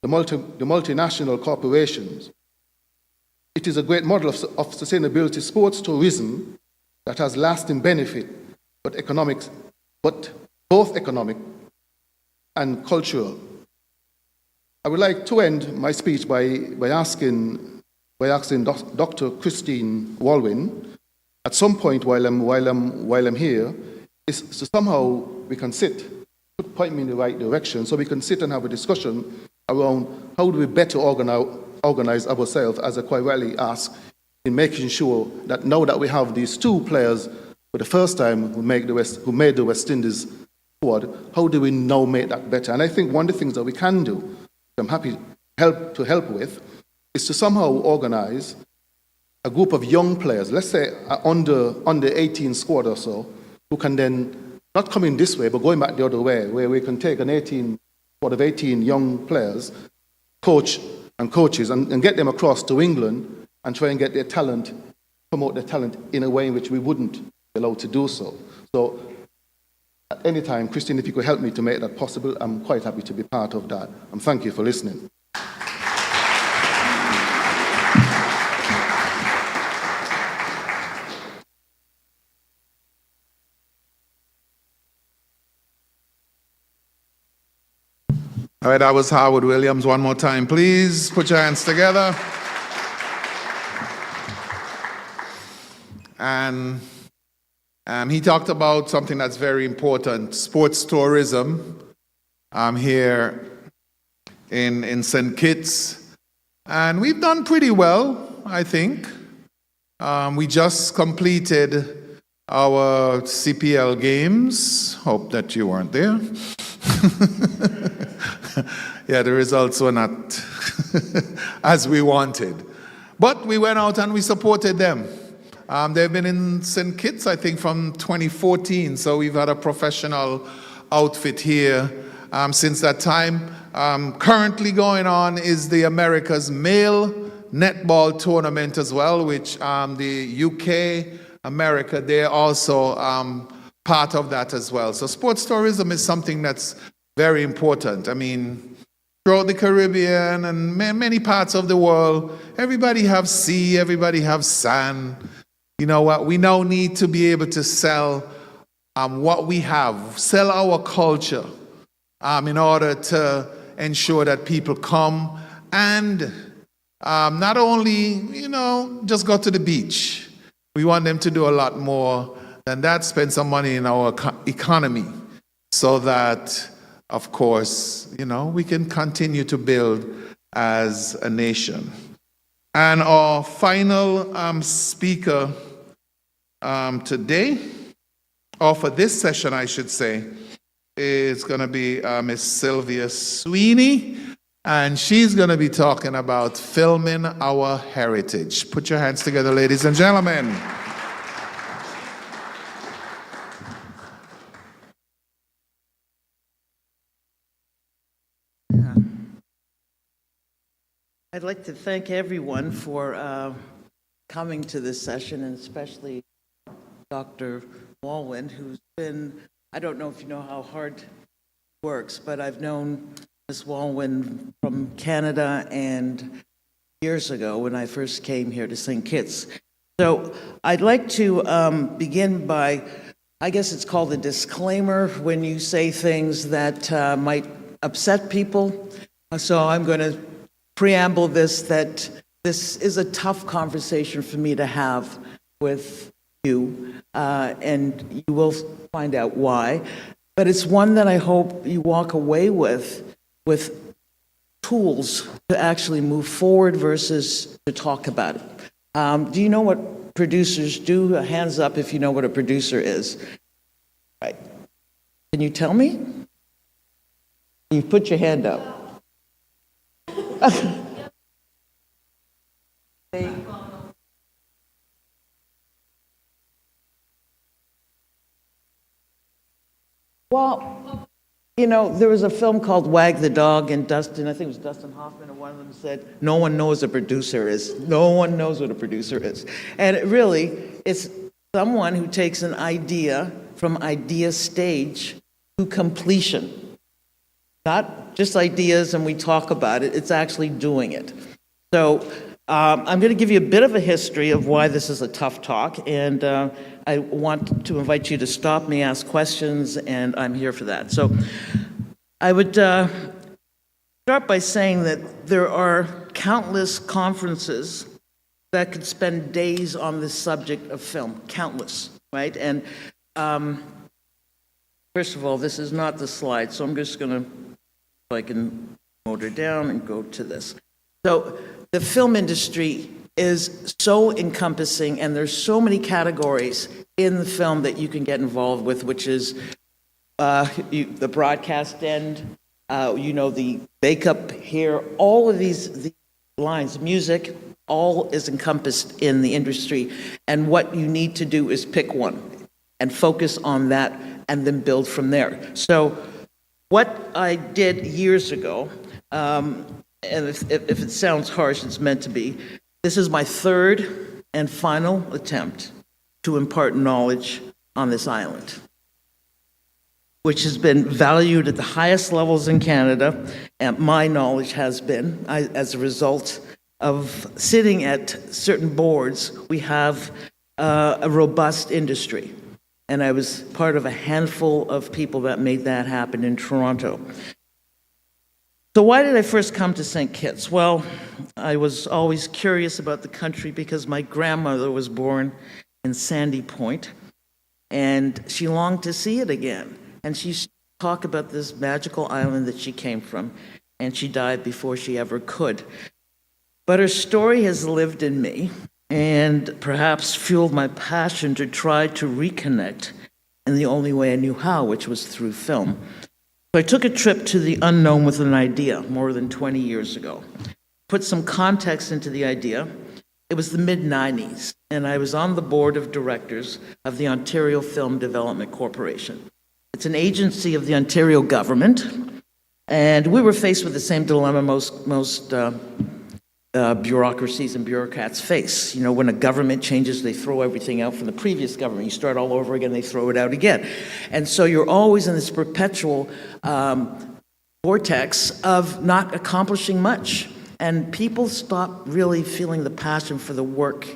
E: the multinational corporations. It is a great model of sustainability sports tourism that has lasting benefit, but both economic and cultural. I would like to end my speech by asking Dr. Christine Walwyn, at some point while I'm here, is to somehow we can sit, point me in the right direction, so we can sit and have a discussion around how do we better organize ourselves, as I quite rightly ask, in making sure that now that we have these two players for the first time who made the West Indies squad, how do we now make that better? And I think one of the things that we can do, I'm happy to help with, is to somehow organize a group of young players, let's say under 18 squad or so, who can then, not come in this way, but going back the other way, where we can take an squad of 18 young players, coaches, and get them across to England and try and get their talent, promote their talent in a way in which we wouldn't be allowed to do so. So at any time, Christine, if you could help me to make that possible, I'm quite happy to be part of that. And thank you for listening.
B: All right, that was Harwood Williams. One more time, please. Put your hands together. And he talked about something that's very important, sports tourism here in Saint Kitts. And we've done pretty well, I think. We just completed our CPL games. Hope that you weren't there. Yeah, the results were not as we wanted. But we went out and we supported them. They've been in St. Kitts, I think, from 2014, so we've had a professional outfit here since that time. Currently going on is the America's Male Netball Tournament as well, which the UK, America, they're also part of that as well. So sports tourism is something that's very important. I mean, throughout the Caribbean and many parts of the world, everybody have sea, everybody have sand. You know what? We now need to be able to sell what we have, sell our culture in order to ensure that people come and not only, just go to the beach. We want them to do a lot more than that, spend some money in our economy so that, of course, we can continue to build as a nation. And our final speaker today, or for this session, I should say, is going to be Miss Sylvia Sweeney, and she's going to be talking about filming our heritage. Put your hands together, ladies and gentlemen.
F: I'd like to thank everyone for coming to this session, and especially Dr. Walwyn, who's been, I don't know if you know how hard it works, but I've known Ms. Walwyn from Canada and years ago when I first came here to St. Kitts. So I'd like to begin by, I guess it's called a disclaimer when you say things that might upset people. So I'm going to preamble this, that this is a tough conversation for me to have with you, and you will find out why. But it's one that I hope you walk away with tools to actually move forward versus to talk about it. Do you know what producers do? Hands up if you know what a producer is. Right. Can you tell me? You put your hand up. Well, there was a film called Wag the Dog, and I think it was Dustin Hoffman, and one of them said, no one knows what a producer is. No one knows what a producer is. And it's someone who takes an idea from idea stage to completion. Not just ideas and we talk about it, it's actually doing it. So I'm going to give you a bit of a history of why this is a tough talk, and I want to invite you to stop me, ask questions, and I'm here for that. So I would start by saying that there are countless conferences that could spend days on this subject of film, countless, right? And first of all, this is not the slide, so I'm just going to, if I can motor down and go to this. So the film industry is so encompassing, and there's so many categories in the film that you can get involved with, which is the broadcast end, the makeup, hair, all of these lines, music, all is encompassed in the industry. And what you need to do is pick one and focus on that and then build from there. So what I did years ago, and if it sounds harsh, it's meant to be, this is my third and final attempt to impart knowledge on this island, which has been valued at the highest levels in Canada, and my knowledge has been, as a result of sitting at certain boards, we have a robust industry. And I was part of a handful of people that made that happen in Toronto. So why did I first come to Saint Kitts? Well, I was always curious about the country because my grandmother was born in Sandy Point, and she longed to see it again. And she talked about this magical island that she came from, and she died before she ever could. But her story has lived in me and perhaps fueled my passion to try to reconnect in the only way I knew how, which was through film. So I took a trip to the unknown with an idea more than 20 years ago. Put some context into the idea. It was the mid-90s, and I was on the board of directors of the Ontario Film Development Corporation. It's an agency of the Ontario government, and we were faced with the same dilemma most bureaucracies and bureaucrats face. You know, when a government changes, they throw everything out from the previous government. You start all over again, they throw it out again. And so you're always in this perpetual vortex of not accomplishing much. And people stop really feeling the passion for the work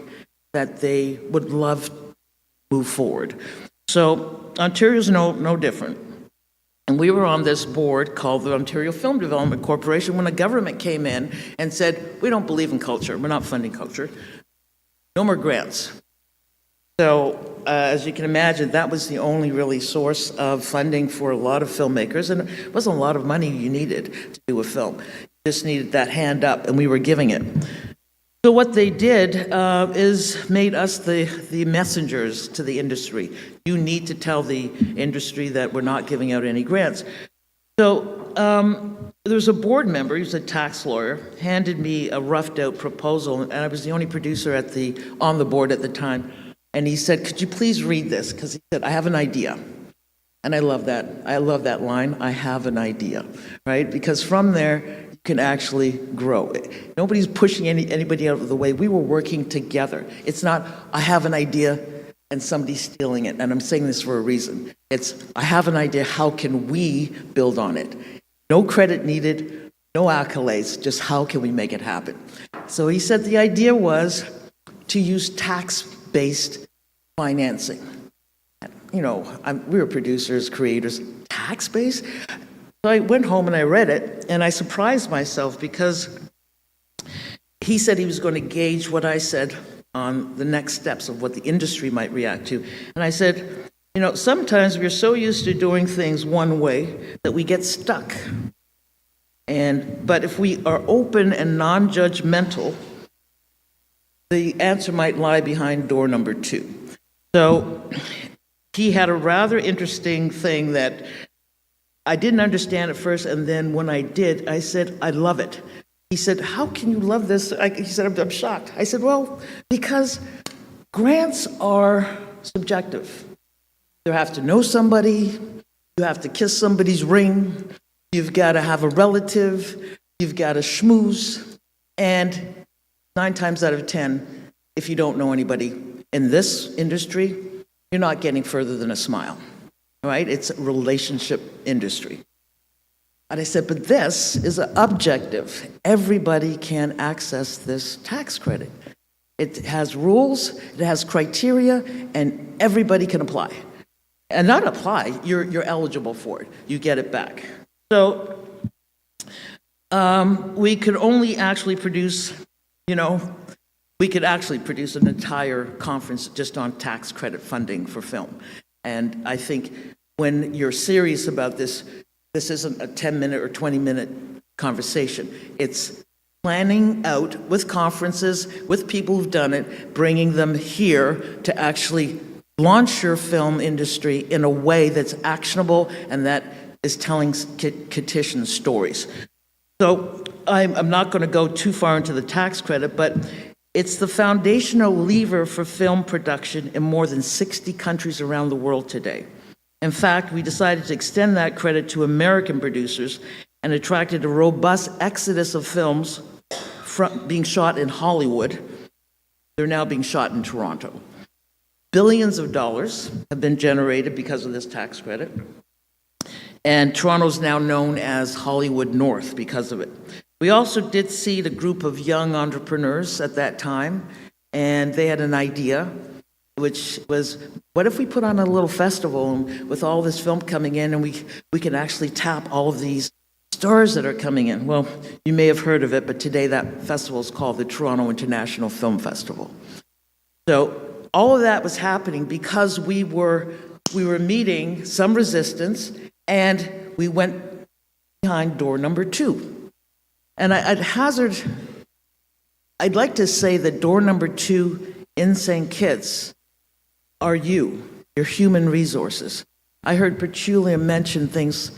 F: that they would love to move forward. So Ontario's no different. And we were on this board called the Ontario Film Development Corporation when the government came in and said, we don't believe in culture, we're not funding culture, no more grants. So as you can imagine, that was the only really source of funding for a lot of filmmakers, and it wasn't a lot of money you needed to do a film. You just needed that hand up, and we were giving it. So what they did is made us the messengers to the industry. You need to tell the industry that we're not giving out any grants. So there was a board member, he was a tax lawyer, handed me a roughed out proposal, and I was the only producer on the board at the time. And he said, could you please read this? Because he said, I have an idea. And I love that. I love that line, I have an idea, right? Because from there, can actually grow. Nobody's pushing anybody out of the way. We were working together. It's not, I have an idea and somebody's stealing it. And I'm saying this for a reason. It's, I have an idea, how can we build on it? No credit needed, no accolades, just how can we make it happen? So he said the idea was to use tax-based financing. You know, we were producers, creators, tax-based? So I went home and I read it, and I surprised myself because he said he was going to gauge what I said on the next steps of what the industry might react to. And I said, you know, sometimes we're so used to doing things one way that we get stuck. But if we are open and non-judgmental, the answer might lie behind door number 2. So he had a rather interesting thing that I didn't understand at first, and then when I did, I said, I love it. He said, how can you love this? He said, I'm shocked. I said, well, because grants are subjective. You have to know somebody, you have to kiss somebody's ring, you've got to have a relative, you've got to schmooze, and 9 times out of 10, if you don't know anybody in this industry, you're not getting further than a smile. Right? It's a relationship industry. And I said, but this is objective. Everybody can access this tax credit. It has rules, it has criteria, and everybody can apply. And not apply, you're eligible for it. You get it back. So we could only actually produce, we could actually produce an entire conference just on tax credit funding for film. And I think when you're serious about this, this isn't a 10-minute or 20-minute conversation. It's planning out with conferences, with people who've done it, bringing them here to actually launch your film industry in a way that's actionable and that is telling Kittitian stories. So I'm not going to go too far into the tax credit, but it's the foundational lever for film production in more than 60 countries around the world today. In fact, we decided to extend that credit to American producers and attracted a robust exodus of films being shot in Hollywood. They're now being shot in Toronto. Billions of dollars have been generated because of this tax credit. And Toronto's now known as Hollywood North because of it. We also did seed a group of young entrepreneurs at that time, and they had an idea, which was, what if we put on a little festival with all this film coming in, and we can actually tap all of these stars that are coming in? Well, you may have heard of it, but today that festival is called the Toronto International Film Festival. So all of that was happening because we were meeting some resistance, and we went behind door number 2. And I'd like to say that door number 2 in St. Kitts are your human resources. I heard Petula mention things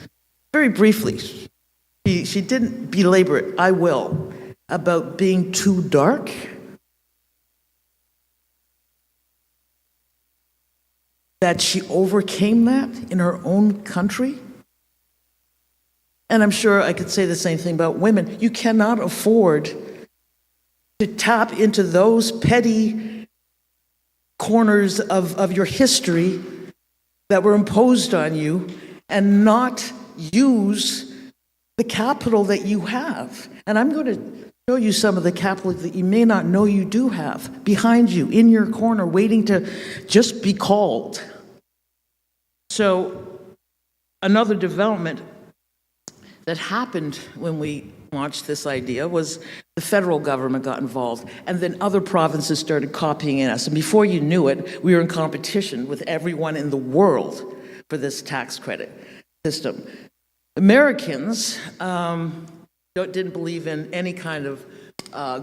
F: very briefly. She didn't belabor it, I will, about being too dark. That she overcame that in her own country. And I'm sure I could say the same thing about women. You cannot afford to tap into those petty corners of your history that were imposed on you and not use the capital that you have. And I'm going to show you some of the capital that you may not know you do have behind you, in your corner, waiting to just be called. So another development that happened when we launched this idea was the federal government got involved, and then other provinces started copying us. And before you knew it, we were in competition with everyone in the world for this tax credit system. Americans didn't believe in any kind of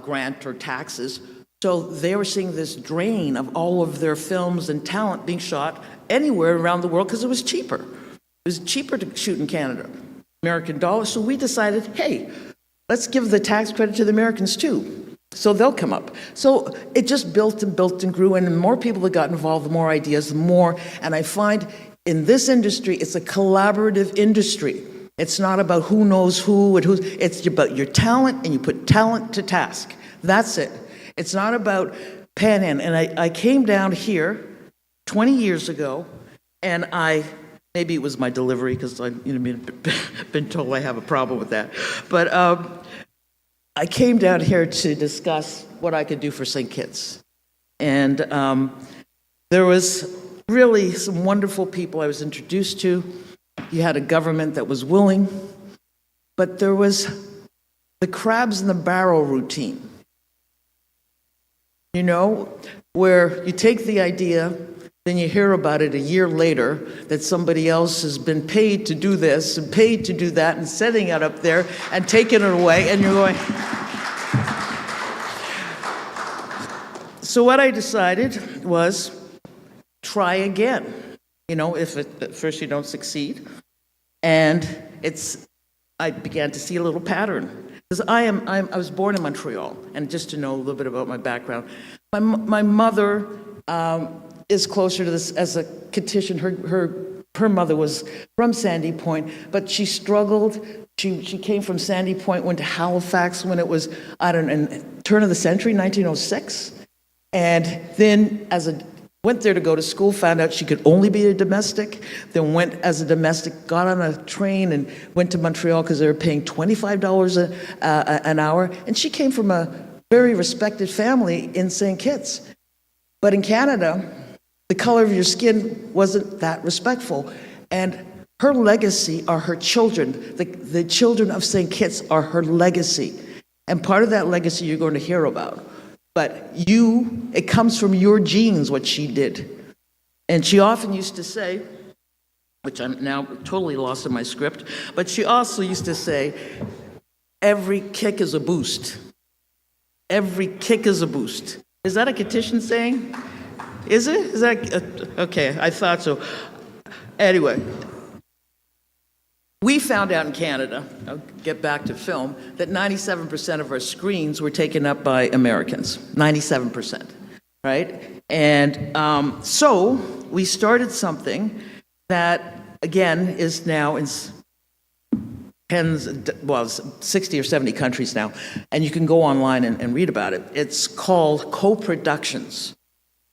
F: grant or taxes, so they were seeing this drain of all of their films and talent being shot anywhere around the world because it was cheaper. It was cheaper to shoot in Canada. American dollars. So we decided, hey, let's give the tax credit to the Americans too, so they'll come up. So it just built and grew, and the more people that got involved, the more ideas, the more. And I find in this industry, it's a collaborative industry. It's not about who knows who and who's. It's about your talent, and you put talent to task. That's it. It's not about pan-in. And I came down here 20 years ago, and maybe it was my delivery, because I've been told I have a problem with that. But I came down here to discuss what I could do for St. Kitts. And there was really some wonderful people I was introduced to. You had a government that was willing, but there was the crabs in the barrel routine. Where you take the idea, then you hear about it a year later that somebody else has been paid to do this and paid to do that and setting it up there and taking it away, and you're going. So what I decided was try again. If at first you don't succeed. And I began to see a little pattern. Because I was born in Montreal, and just to know a little bit about my background, my mother is closer to this as a Kittitian. Her mother was from Sandy Point, but she struggled. She came from Sandy Point, went to Halifax when it was, in turn of the century, 1906. And then went there to go to school, found out she could only be a domestic, then went as a domestic, got on a train and went to Montreal because they were paying $25 an hour. And she came from a very respected family in St. Kitts. But in Canada, the color of your skin wasn't that respectful. And her legacy are her children. The children of St. Kitts are her legacy. And part of that legacy you're going to hear about. But it comes from your genes, what she did. And she often used to say, which I'm now totally lost in my script, but she also used to say, every kick is a boost. Every kick is a boost. Is that a Kittitian saying? Is it? Is that, okay, I thought so. Anyway, we found out in Canada, I'll get back to film, that 97% of our screens were taken up by Americans. 97%, right? And so we started something that, again, is now in 60 or 70 countries now, and you can go online and read about it. It's called co-productions.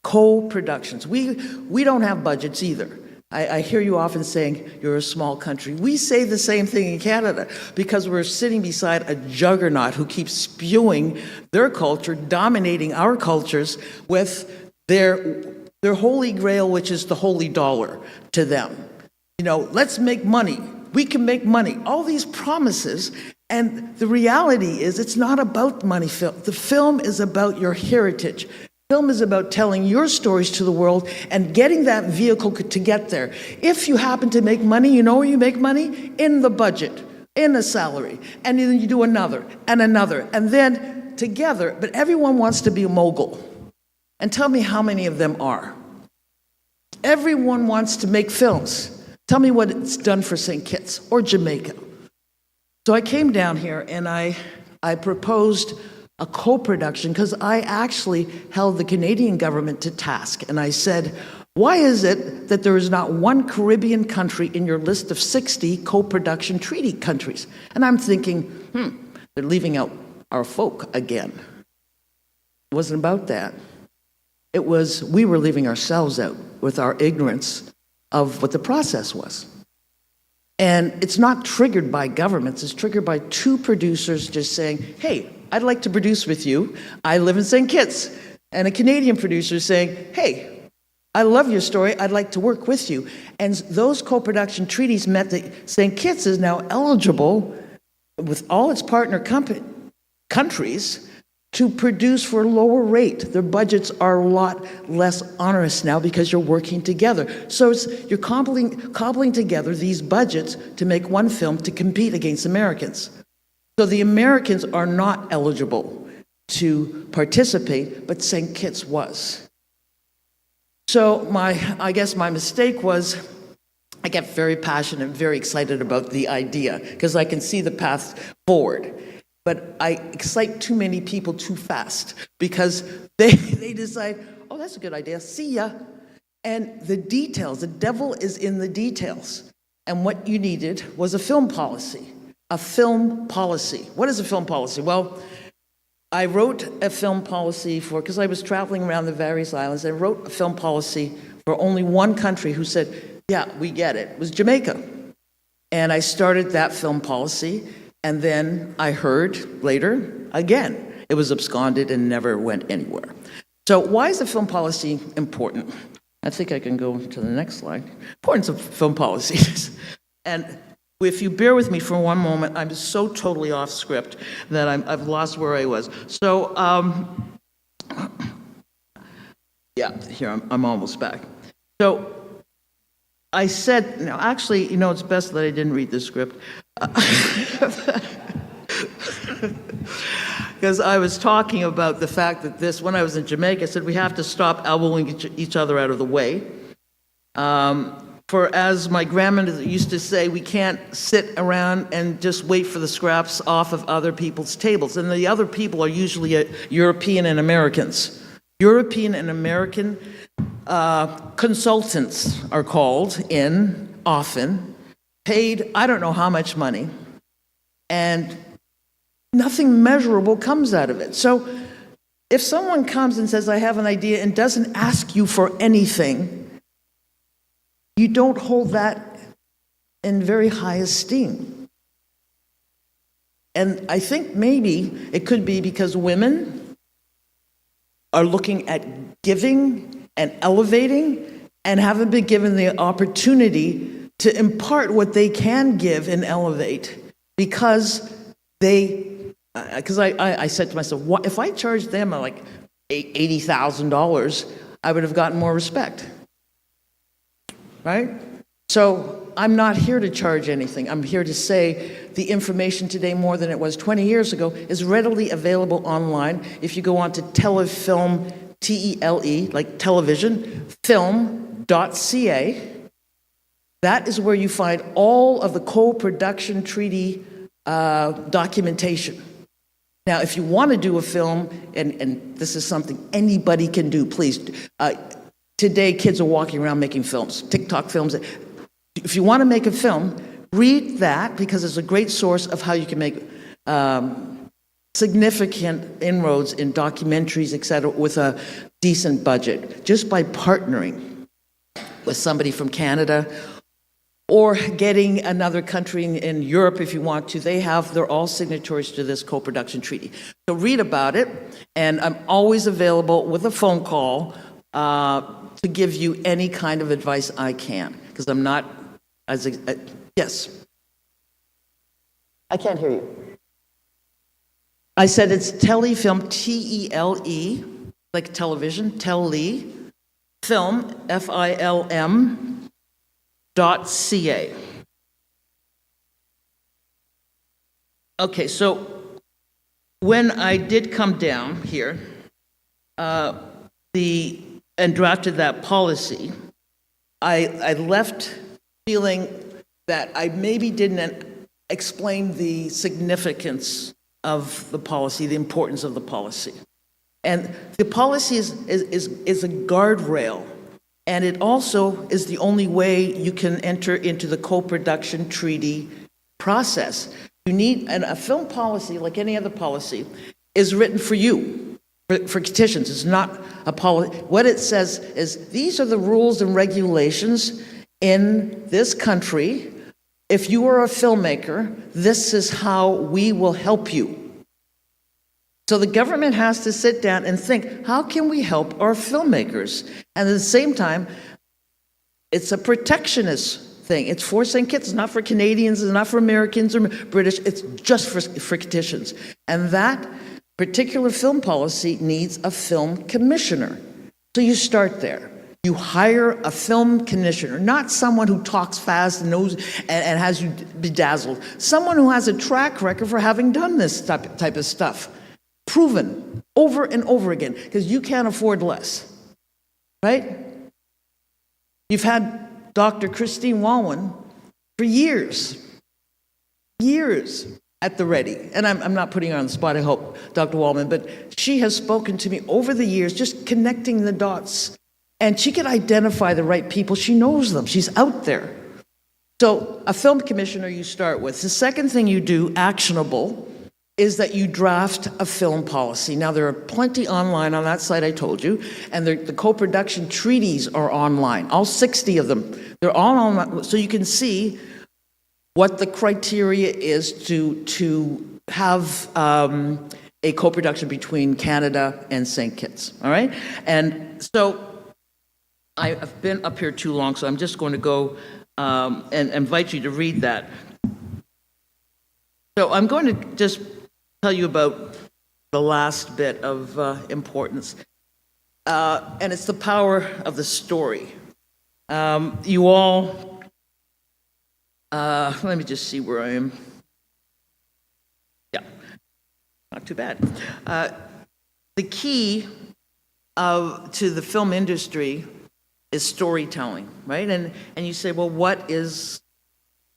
F: Co-productions. We don't have budgets either. I hear you often saying you're a small country. We say the same thing in Canada because we're sitting beside a juggernaut who keeps spewing their culture, dominating our cultures with their holy grail, which is the holy dollar to them. You know, let's make money. We can make money. All these promises, and the reality is it's not about money. The film is about your heritage. Film is about telling your stories to the world and getting that vehicle to get there. If you happen to make money, you know where you make money? In the budget, in a salary. And then you do another, and then together, but everyone wants to be a mogul. And tell me how many of them are. Everyone wants to make films. Tell me what it's done for Saint Kitts or Jamaica. So I came down here and I proposed a co-production because I actually held the Canadian government to task. And I said, why is it that there is not one Caribbean country in your list of 60 co-production treaty countries? And I'm thinking, they're leaving out our folk again. It wasn't about that. It was, we were leaving ourselves out with our ignorance of what the process was. And it's not triggered by governments, it's triggered by two producers just saying, hey, I'd like to produce with you. I live in St. Kitts. And a Canadian producer saying, hey, I love your story. I'd like to work with you. And those co-production treaties meant that St. Kitts is now eligible with all its partner countries to produce for a lower rate. Their budgets are a lot less onerous now because you're working together. So you're cobbling together these budgets to make one film to compete against Americans. So the Americans are not eligible to participate, but St. Kitts was. So I guess my mistake was I get very passionate and very excited about the idea because I can see the path forward. But I excite too many people too fast because they decide, oh, that's a good idea, see ya. And the details, the devil is in the details. And what you needed was a film policy. A film policy. What is a film policy? Well, I wrote a film policy because I was traveling around the various islands, and wrote a film policy for only one country who said, yeah, we get it. It was Jamaica. And I started that film policy, and then I heard later, again, it was absconded and never went anywhere. So why is the film policy important? I think I can go to the next slide. Importance of film policies. And if you bear with me for one moment, I'm so totally off script that I've lost where I was. So, yeah, here, I'm almost back. So, I said, no, actually, you know, it's best that I didn't read the script. Because I was talking about the fact that when I was in Jamaica, I said we have to stop elbowing each other out of the way. For as my grandmother used to say, we can't sit around and just wait for the scraps off of other people's tables. And the other people are usually European and Americans. European and American consultants are called in often, paid I don't know how much money, and nothing measurable comes out of it. So if someone comes and says, I have an idea, and doesn't ask you for anything, you don't hold that in very high esteem. And I think maybe it could be because women are looking at giving and elevating and haven't been given the opportunity to impart what they can give and elevate because I said to myself, what, if I charged them like $80,000, I would have gotten more respect. Right? So I'm not here to charge anything. I'm here to say the information today, more than it was 20 years ago, is readily available online. If you go on to telefilm, T-E-L-E, like television, film.ca, that is where you find all of the co-production treaty documentation. Now, if you want to do a film, and this is something anybody can do, please. Today, kids are walking around making films, TikTok films. If you want to make a film, read that, because it's a great source of how you can make significant inroads in documentaries, et cetera, with a decent budget, just by partnering with somebody from Canada or getting another country in Europe if you want to. They're all signatories to this co-production treaty. So read about it, and I'm always available with a phone call to give you any kind of advice I can, because I'm not yes. I can't hear you. I said it's telefilm, T-E-L-E, like television, tele, film, F-I-L-M, .ca. Okay, so when I did come down here and drafted that policy, I left feeling that I maybe didn't explain the significance of the policy, the importance of the policy. And the policy is a guardrail, and it also is the only way you can enter into the co-production treaty process. You need, and a film policy, like any other policy, is written for you, for petitions. It's not a policy. What it says is, these are the rules and regulations in this country. If you are a filmmaker, this is how we will help you. So the government has to sit down and think, how can we help our filmmakers? And at the same time, it's a protectionist thing. It's for Saint Kitts, it's not for Canadians, it's not for Americans or British, it's just for Kittitians. And that particular film policy needs a film commissioner. So you start there. You hire a film commissioner, not someone who talks fast and knows and has you bedazzled. Someone who has a track record for having done this type of stuff. Proven over and over again, because you can't afford less, right? You've had Dr. Christine Walwyn for years at the ready. And I'm not putting her on the spot, I hope, Dr. Walwyn, but she has spoken to me over the years, just connecting the dots. And she can identify the right people. She knows them. She's out there. So a film commissioner you start with. The second thing you do, actionable, is that you draft a film policy. Now, there are plenty online on that site I told you, and the co-production treaties are online, all 60 of them. They're all online, so you can see what the criteria is to have a co-production between Canada and Saint Kitts, all right? And so I've been up here too long, so I'm just going to go and invite you to read that. So I'm going to just tell you about the last bit of importance, and it's the power of the story. You all, let me just see where I am. Yeah, not too bad. The key to the film industry is storytelling, right? And you say, well, what is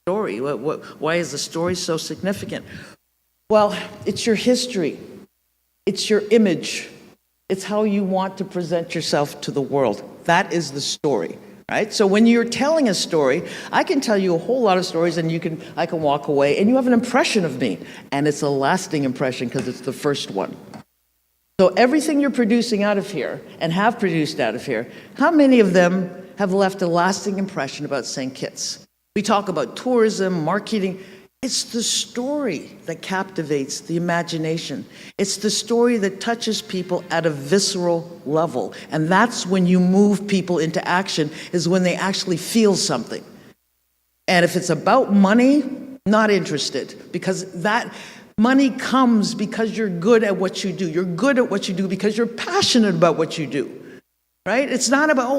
F: story? Why is the story so significant? Well, it's your history. It's your image. It's how you want to present yourself to the world. That is the story, right? So when you're telling a story, I can tell you a whole lot of stories, and I can walk away, and you have an impression of me, and it's a lasting impression because it's the first one. So everything you're producing out of here and have produced out of here, how many of them have left a lasting impression about Saint Kitts? We talk about tourism, marketing. It's the story that captivates the imagination. It's the story that touches people at a visceral level. And that's when you move people into action, is when they actually feel something. And if it's about money, not interested, because that money comes because you're good at what you do. You're good at what you do because you're passionate about what you do. right? It's not about,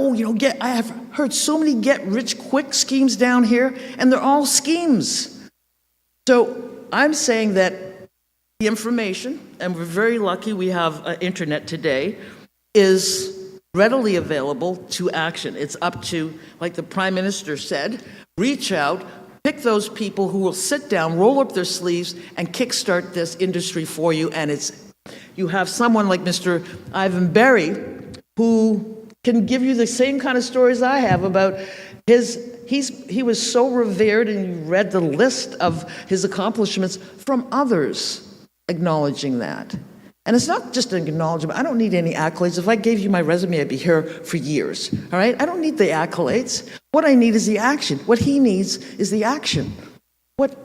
F: I have heard so many get-rich-quick schemes down here, and they're all schemes. So I'm saying that the information, and we're very lucky we have internet today, is readily available to action. It's up to, like the Prime Minister said, reach out, pick those people who will sit down, roll up their sleeves, and kickstart this industry for you. And you have someone like Mr. Ivan Berry, who can give you the same kind of stories I have about he was so revered, and you read the list of his accomplishments from others acknowledging that. And it's not just an acknowledgement. I don't need any accolades. If I gave you my resume, I'd be here for years, all right? I don't need the accolades. What I need is the action. What he needs is the action. What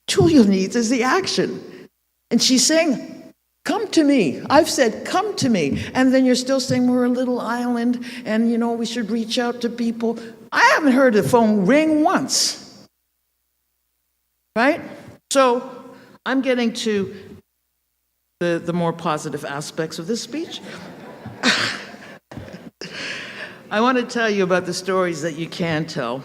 F: Julia needs is the action. And she's saying, come to me. I've said, come to me. And then you're still saying we're a little island and, we should reach out to people. I haven't heard the phone ring once, right? So I'm getting to the more positive aspects of this speech. I want to tell you about the stories that you can tell.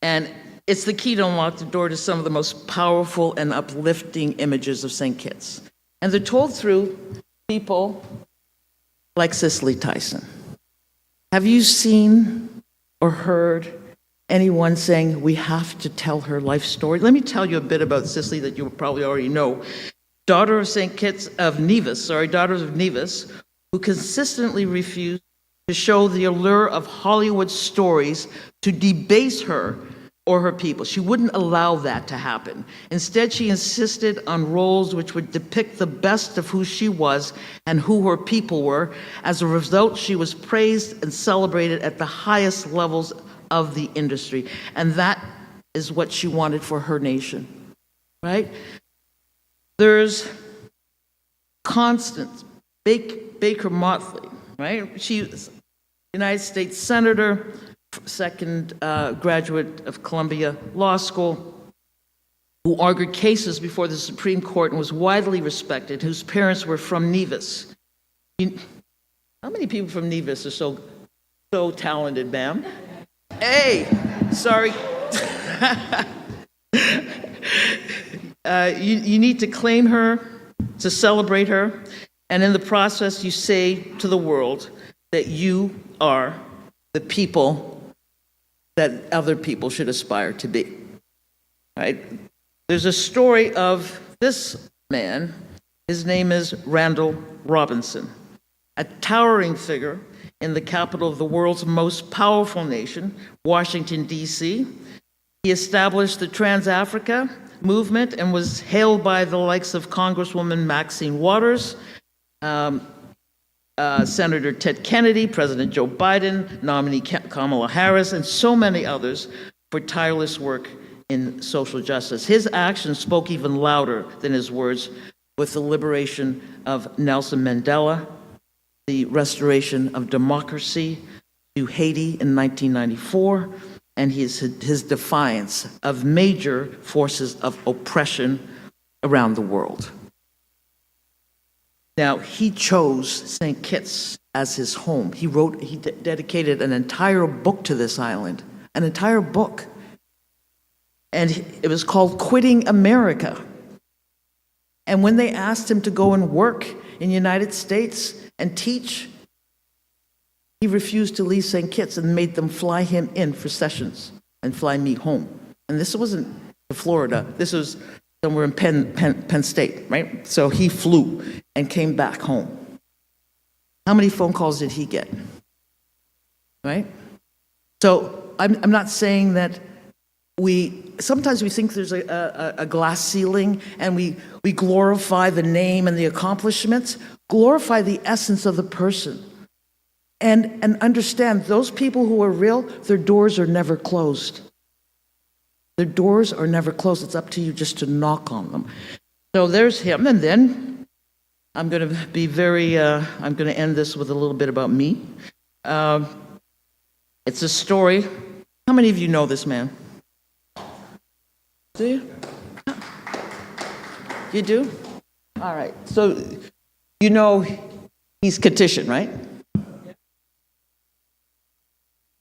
F: And it's the key to unlock the door to some of the most powerful and uplifting images of St. Kitts. And they're told through people like Cicely Tyson. Have you seen or heard anyone saying, we have to tell her life story? Let me tell you a bit about Cicely that you probably already know. Daughter of Saint Kitts of Nevis, daughters of Nevis, who consistently refused to show the allure of Hollywood stories to debase her or her people. She wouldn't allow that to happen. Instead, she insisted on roles which would depict the best of who she was and who her people were. As a result, she was praised and celebrated at the highest levels of the industry. And that is what she wanted for her nation, right? There's Constance Baker Motley, right? She was United States Senator, second graduate of Columbia Law School, who argued cases before the Supreme Court and was widely respected, whose parents were from Nevis. How many people from Nevis are so talented, ma'am? Hey, sorry. You need to claim her, to celebrate her, and in the process you say to the world that you are the people that other people should aspire to be, right? There's a story of this man. His name is Randall Robinson, a towering figure in the capital of the world's most powerful nation, Washington, D.C. He established the Trans-Africa movement and was hailed by the likes of Congresswoman Maxine Waters, Senator Ted Kennedy, President Joe Biden, nominee Kamala Harris, and so many others for tireless work in social justice. His actions spoke even louder than his words with the liberation of Nelson Mandela, the restoration of democracy to Haiti in 1994, and his defiance of major forces of oppression around the world. Now, he chose St. Kitts as his home. He dedicated an entire book to this island, an entire book. And it was called Quitting America. And when they asked him to go and work in the United States and teach, he refused to leave St. Kitts and made them fly him in for sessions and fly me home. And this wasn't Florida. This was somewhere in Penn State, right? So he flew and came back home. How many phone calls did he get? Right? So I'm not saying that sometimes we think there's a glass ceiling and we glorify the name and the accomplishments. Glorify the essence of the person. And understand those people who are real, their doors are never closed. Their doors are never closed. It's up to you just to knock on them. So there's him. And then I'm going to be I'm going to end this with a little bit about me. It's a story. How many of you know this man? Do you? You do? All right. So you know he's Kittitian, right?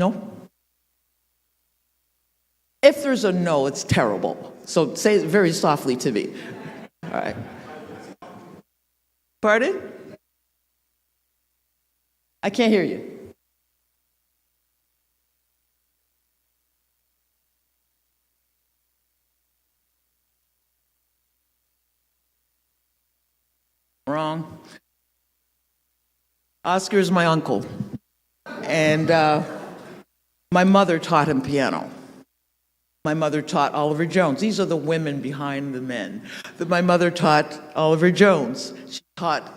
F: No? If there's a no, it's terrible. So say it very softly to me. All right. Pardon? I can't hear you. Wrong. Oscar is my uncle. And my mother taught him piano. My mother taught Oliver Jones. These are the women behind the men. But my mother taught Oliver Jones. She taught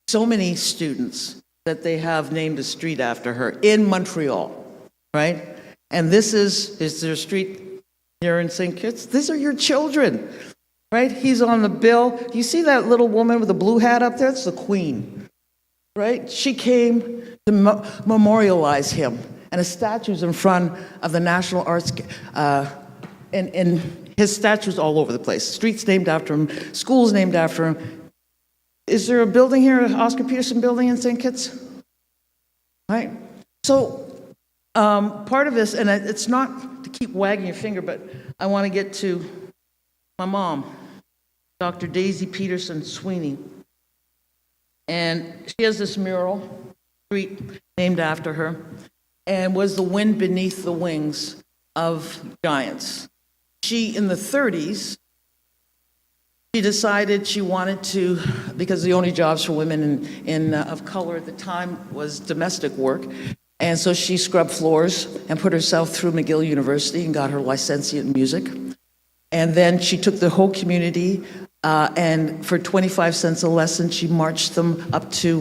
F: so many students that they have named a street after her in Montreal, right? And this is there a street here in Saint Kitts? These are your children, right? He's on the bill. You see that little woman with the blue hat up there? It's the Queen, right? She came to memorialize him. And a statue's in front of the National Arts, and his statues all over the place. Streets named after him, schools named after him. Is there a building here, an Oscar Peterson building in St. Kitts? Right? So part of this, and it's not to keep wagging your finger, but I want to get to my mom, Dr. Daisy Peterson Sweeney. And she has this mural, street named after her, and was the wind beneath the wings of giants. She, in the 30s, she decided she wanted to, because the only jobs for women of color at the time was domestic work, and so she scrubbed floors and put herself through McGill University and got her licentiate in music. And then she took the whole community, and for 25 cents a lesson, she marched them up to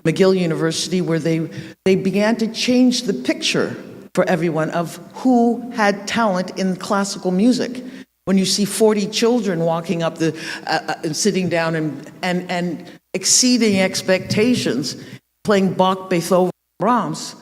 F: McGill University, where they began to change the picture for everyone of who had talent in classical music. When you see 40 children walking up and sitting down and exceeding expectations, playing Bach, Beethoven, Brahms,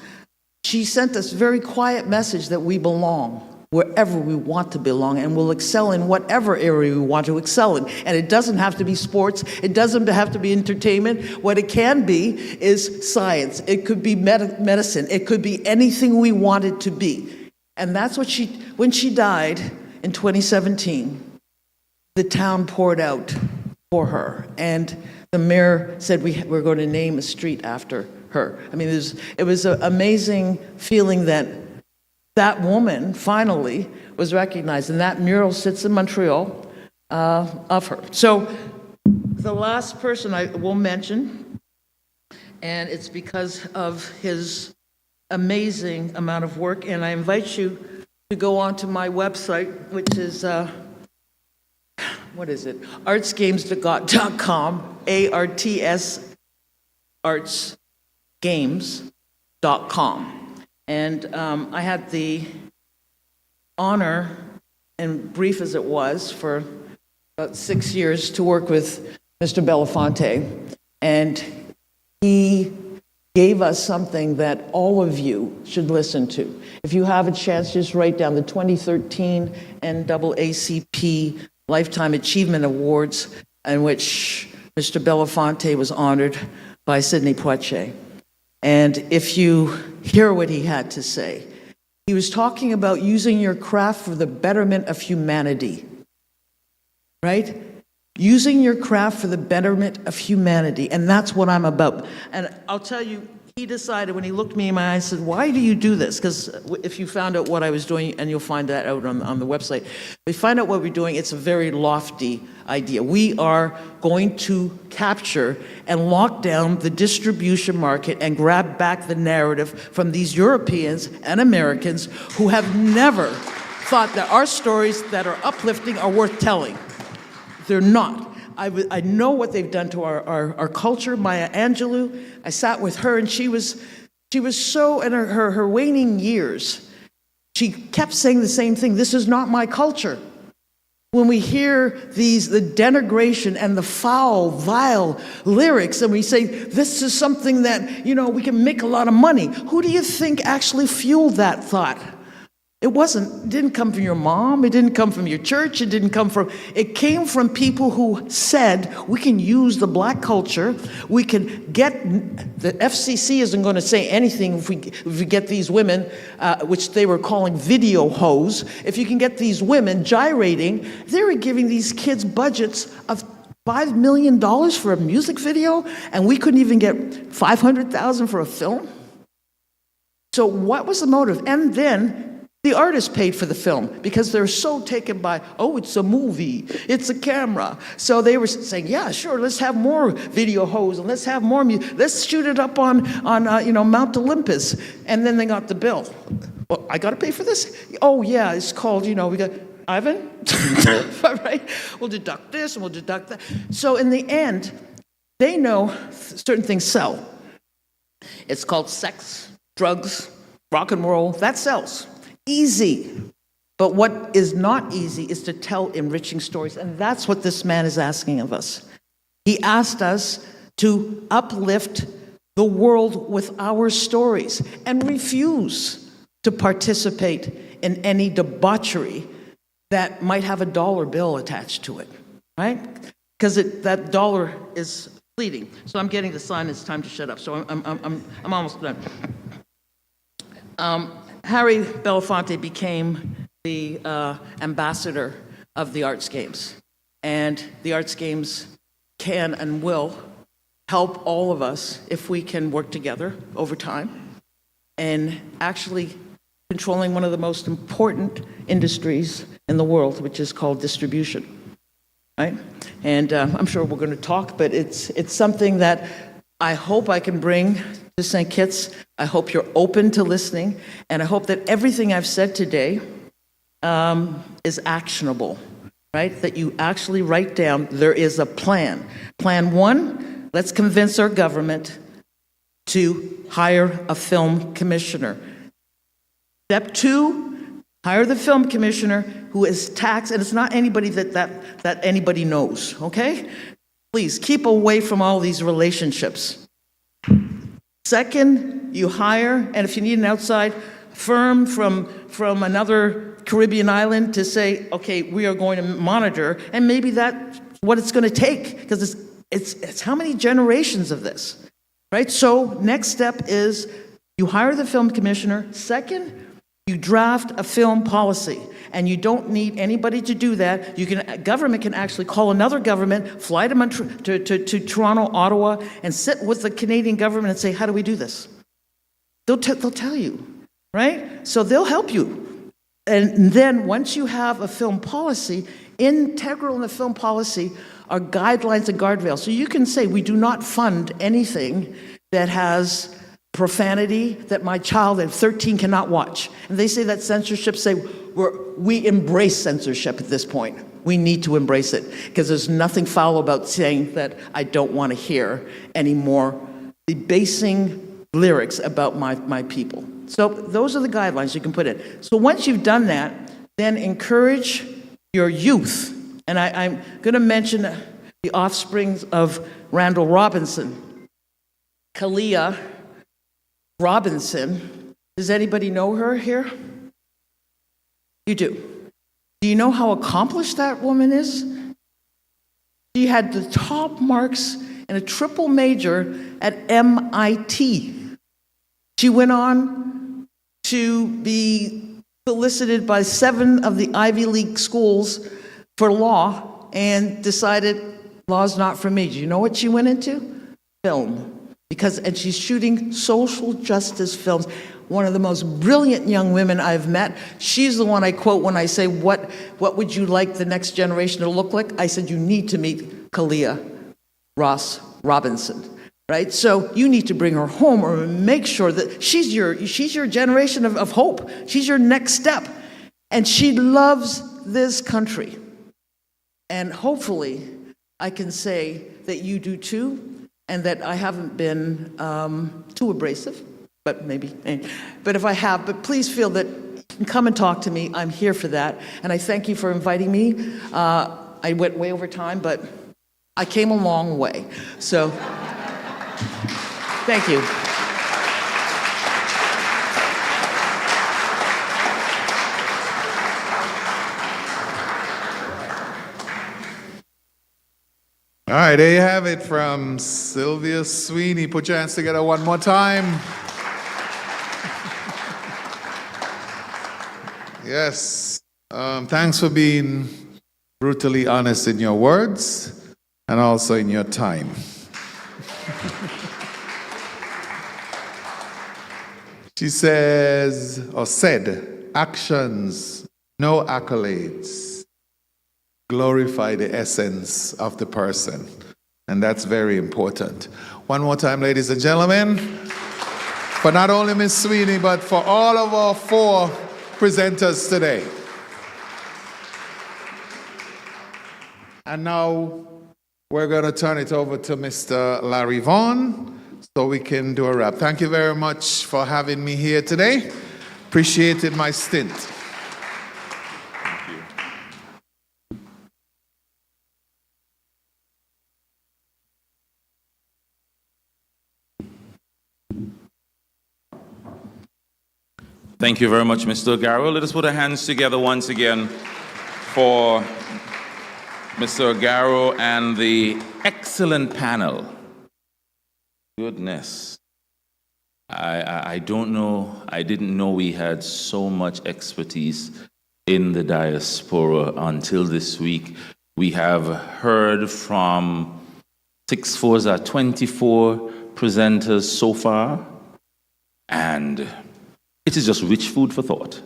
F: she sent this very quiet message that we belong wherever we want to belong, and we'll excel in whatever area we want to excel in. And it doesn't have to be sports, it doesn't have to be entertainment. What it can be is science, it could be medicine, it could be anything we want it to be. And that's what when she died in 2017, the town poured out for her. And the mayor said we're going to name a street after her. I mean, it was an amazing feeling that woman finally was recognized, and that mural sits in Montreal of her. So the last person I will mention, and it's because of his amazing amount of work, and I invite you to go onto my website, which is, what is it? artsgames.com, ARTS, artsgames.com. And I had the honor, and brief as it was, for about 6 years to work with Mr. Belafonte. And he gave us something that all of you should listen to. If you have a chance, just write down the 2013 NAACP Lifetime Achievement Awards, in which Mr. Belafonte was honored by Sidney Poitier. And if you hear what he had to say, he was talking about using your craft for the betterment of humanity, right? Using your craft for the betterment of humanity, and that's what I'm about. And I'll tell you, he decided when he looked me in my eyes, said, "Why do you do this?" Because if you found out what I was doing, and you'll find that out on the website, if you find out what we're doing, it's a very lofty idea. We are going to capture and lock down the distribution market and grab back the narrative from these Europeans and Americans who have never thought that our stories that are uplifting are worth telling. They're not. I know what they've done to our culture. Maya Angelou, I sat with her, and she was so, in her waning years, she kept saying the same thing: this is not my culture. When we hear the denigration and the foul, vile lyrics, and we say, this is something that, we can make a lot of money, who do you think actually fueled that thought? It didn't come from your mom, it didn't come from your church, it came from people who said, we can use the black culture, we can get, the FCC isn't going to say anything if we get these women, which they were calling video hoes, if you can get these women gyrating, they were giving these kids budgets of $5 million for a music video, and we couldn't even get $500,000 for a film? So what was the motive? And then the artist paid for the film because they're so taken by, oh, it's a movie, it's a camera. So they were saying, yeah, sure, let's have more video hoes and let's have more music. Let's shoot it up on Mount Olympus. And then they got the bill. Well, I got to pay for this? Oh, yeah, it's called, we got Ivan. Right? We'll deduct this and we'll deduct that. So in the end, they know certain things sell. It's called sex, drugs, rock and roll. That sells. Easy. But what is not easy is to tell enriching stories. And that's what this man is asking of us. He asked us to uplift the world with our stories and refuse to participate in any debauchery that might have a dollar bill attached to it, right? Because that dollar is fleeting. So I'm getting the sign, it's time to shut up. So I'm almost done. Harry Belafonte became the ambassador of the Arts Games. And the Arts Games can and will help all of us if we can work together over time and actually controlling one of the most important industries in the world, which is called distribution, right? And I'm sure we're going to talk, but it's something that I hope I can bring to St. Kitts. I hope you're open to listening, and I hope that everything I've said today is actionable, right? That you actually write down, there is a plan. Plan 1, let's convince our government to hire a film commissioner. Step 2, hire the film commissioner who is taxed, and it's not anybody that anybody knows, okay? Please keep away from all these relationships. Second, you hire, and if you need an outside firm from another Caribbean island to say, okay, we are going to monitor, and maybe that's what it's going to take, because it's how many generations of this, right? So next step is you hire the film commissioner. Second, you draft a film policy, and you don't need anybody to do that. Government can actually call another government, fly to Toronto, Ottawa, and sit with the Canadian government and say, how do we do this? They'll tell you, right? So they'll help you. And then once you have a film policy, integral in the film policy are guidelines and guardrails. So you can say, we do not fund anything that has profanity that my child at 13 cannot watch. And they say that censorship, we embrace censorship at this point. We need to embrace it because there's nothing foul about saying that I don't want to hear any more debasing lyrics about my people. So those are the guidelines you can put in. So once you've done that, then encourage your youth. And I'm going to mention the offsprings of Randall Robinson, Kalia Robinson. Does anybody know her here? You do. Do you know how accomplished that woman is? She had the top marks in a triple major at MIT. She went on to be solicited by 7 of the Ivy League schools for law and decided law's not for me. Do you know what she went into? Film. And she's shooting social justice films. One of the most brilliant young women I've met. She's the one I quote when I say, what would you like the next generation to look like? I said, you need to meet Kalia Ross Robinson, right? So you need to bring her home or make sure that she's your generation of hope. She's your next step. And she loves this country. And hopefully I can say that you do too, and that I haven't been too abrasive, but maybe. But if I have, but please feel that you can come and talk to me. I'm here for that. And I thank you for inviting me. I went way over time, but I came a long way. So thank you.
B: All right, there you have it from Sylvia Sweeney. Put your hands together one more time. Yes. Thanks for being brutally honest in your words and also in your time. She says, or said, actions, no accolades, glorify the essence of the person. And that's very important. One more time, ladies and gentlemen, for not only Miss Sweeney, but for all of our 4 presenters today. And now we're going to turn it over to Mr. Larry Vaughn so we can do a wrap. Thank you very much for having me here today. Appreciated my stint.
A: Thank you very much, Mr. Ogarro. Let us put our hands together once again for Mr. Ogarro and the excellent panel. Goodness. I don't know, I didn't know we had so much expertise in the diaspora until this week. We have heard from 24 presenters so far, and it is just rich food for thought.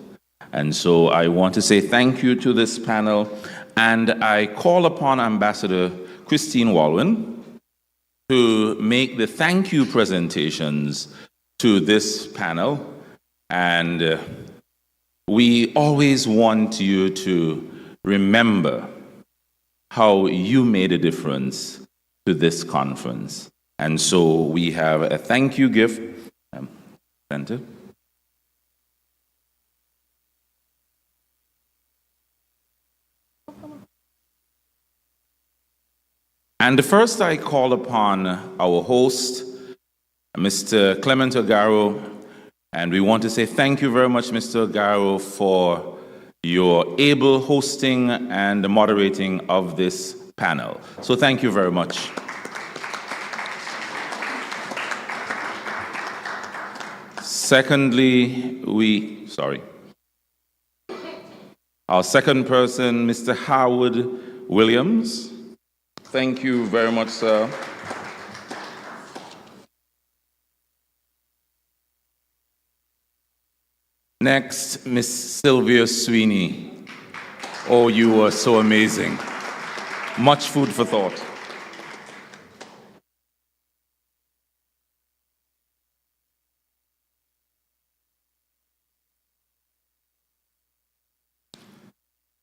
A: And so I want to say thank you to this panel, and I call upon Ambassador Christine Walwyn to make the thank you presentations to this panel. And we always want you to remember how you made a difference to this conference. And so we have a thank you gift. Center. And first I call upon our host, Mr. Clement Ogarro, and we want to say thank you very much, Mr. Ogarro, for your able hosting and moderating of this panel. So thank you very much. Secondly, our second person, Mr. Harwood Williams. Thank you very much, sir. Next, Miss Sylvia Sweeney. Oh, you were so amazing. Much food for thought.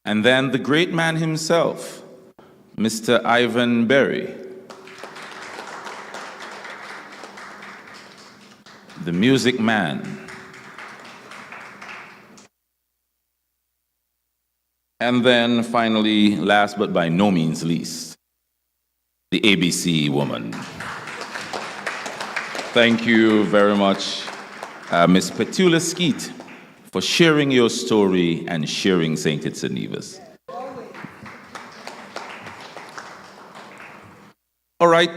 A: And then the great man himself, Mr. Ivan Berry, the music man. And then finally, last but by no means least, the ABC woman. Thank you very much, Ms. Petula Skeete, for sharing your story and sharing Saint Kitts and Nevis. All right,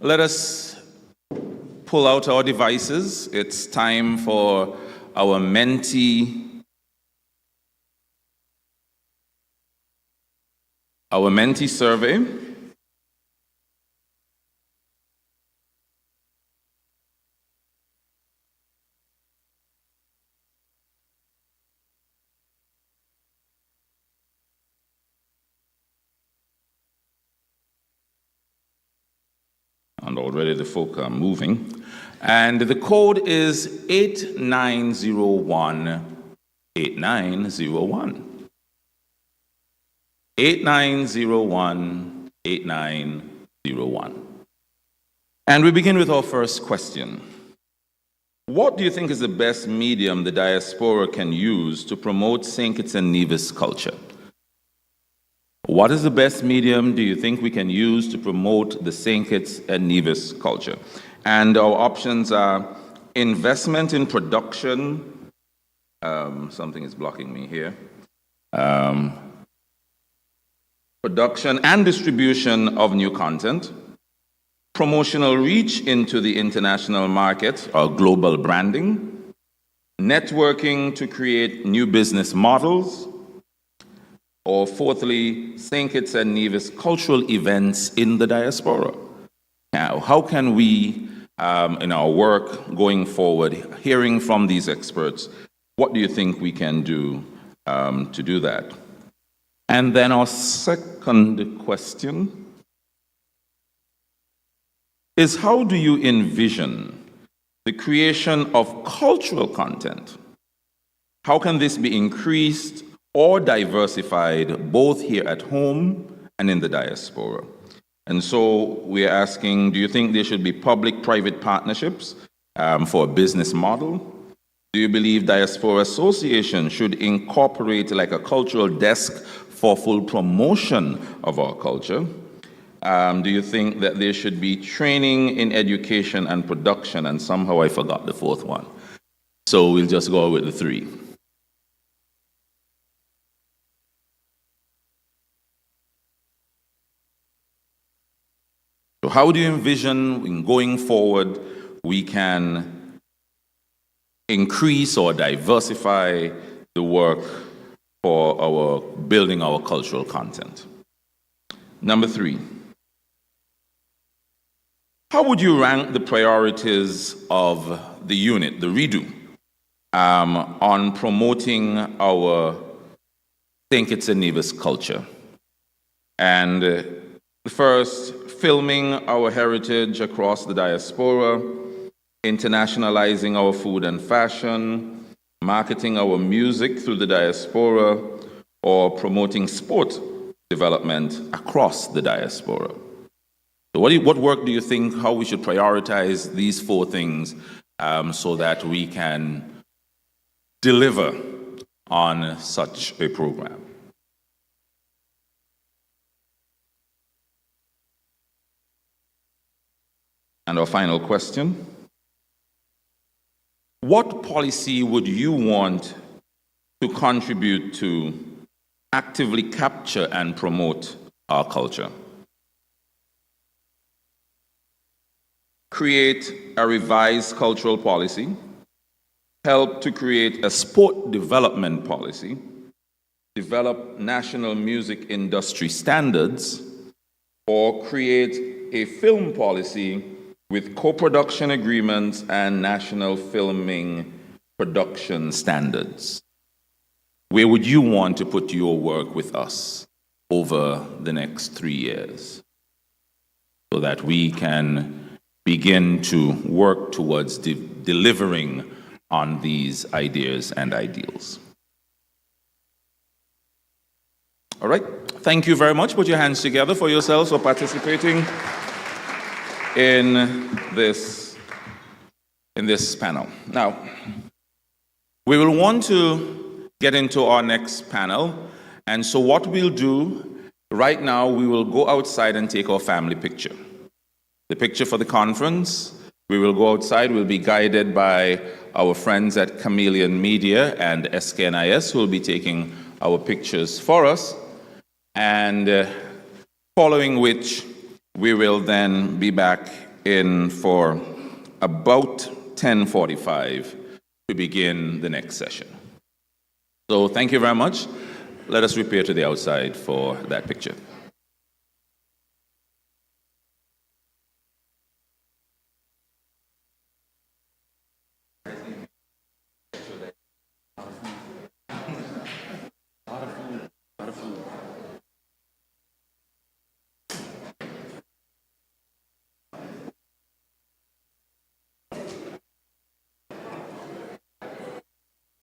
A: let us pull out our devices. It's time for our mentee survey. And already the folk are moving. And the code is 8901. 8901. 8901. 8901. And we begin with our first question. What do you think is the best medium the diaspora can use to promote Saint Kitts and Nevis culture? What is the best medium do you think we can use to promote the Saint Kitts and Nevis culture? And our options are investment in production. Something is blocking me here. production and distribution of new content, promotional reach into the international market or global branding, networking to create new business models, or fourthly, Saint Kitts and Nevis cultural events in the diaspora. Now, how can we, in our work going forward, hearing from these experts, what do you think we can do to do that? And then our second question is, how do you envision the creation of cultural content? How can this be increased or diversified both here at home and in the diaspora? And so we're asking, do you think there should be public-private partnerships for a business model? Do you believe Diaspora Association should incorporate like a cultural desk for full promotion of our culture? Do you think that there should be training in education and production? And somehow I forgot the fourth one. So we'll just go with the three. So how do you envision in going forward we can increase or diversify the work for our building our cultural content? Number three, how would you rank the priorities of the unit, the redo, on promoting our Saint Kitts and Nevis culture? And first, filming our heritage across the diaspora, internationalizing our food and fashion, marketing our music through the diaspora, or promoting sport development across the diaspora. So what work do you think, how we should prioritize these four things so that we can deliver on such a program? And our final question, what policy would you want to contribute to actively capture and promote our culture? Create a revised cultural policy, help to create a sport development policy, develop national music industry standards, or create a film policy with co-production agreements and national filming production standards. Where would you want to put your work with us over the next 3 years so that we can begin to work towards delivering on these ideas and ideals? All right, thank you very much. Put your hands together for yourselves for participating in this panel. Now, we will want to get into our next panel, and so what we'll do right now, we will go outside and take our family picture. The picture for the conference, we will go outside, we'll be guided by our friends at Chameleon Media and SKN who will be taking our pictures for us, and following which we will then be back in for about 10:45 to begin the next session. So thank you very much. Let us repair to the outside for that picture.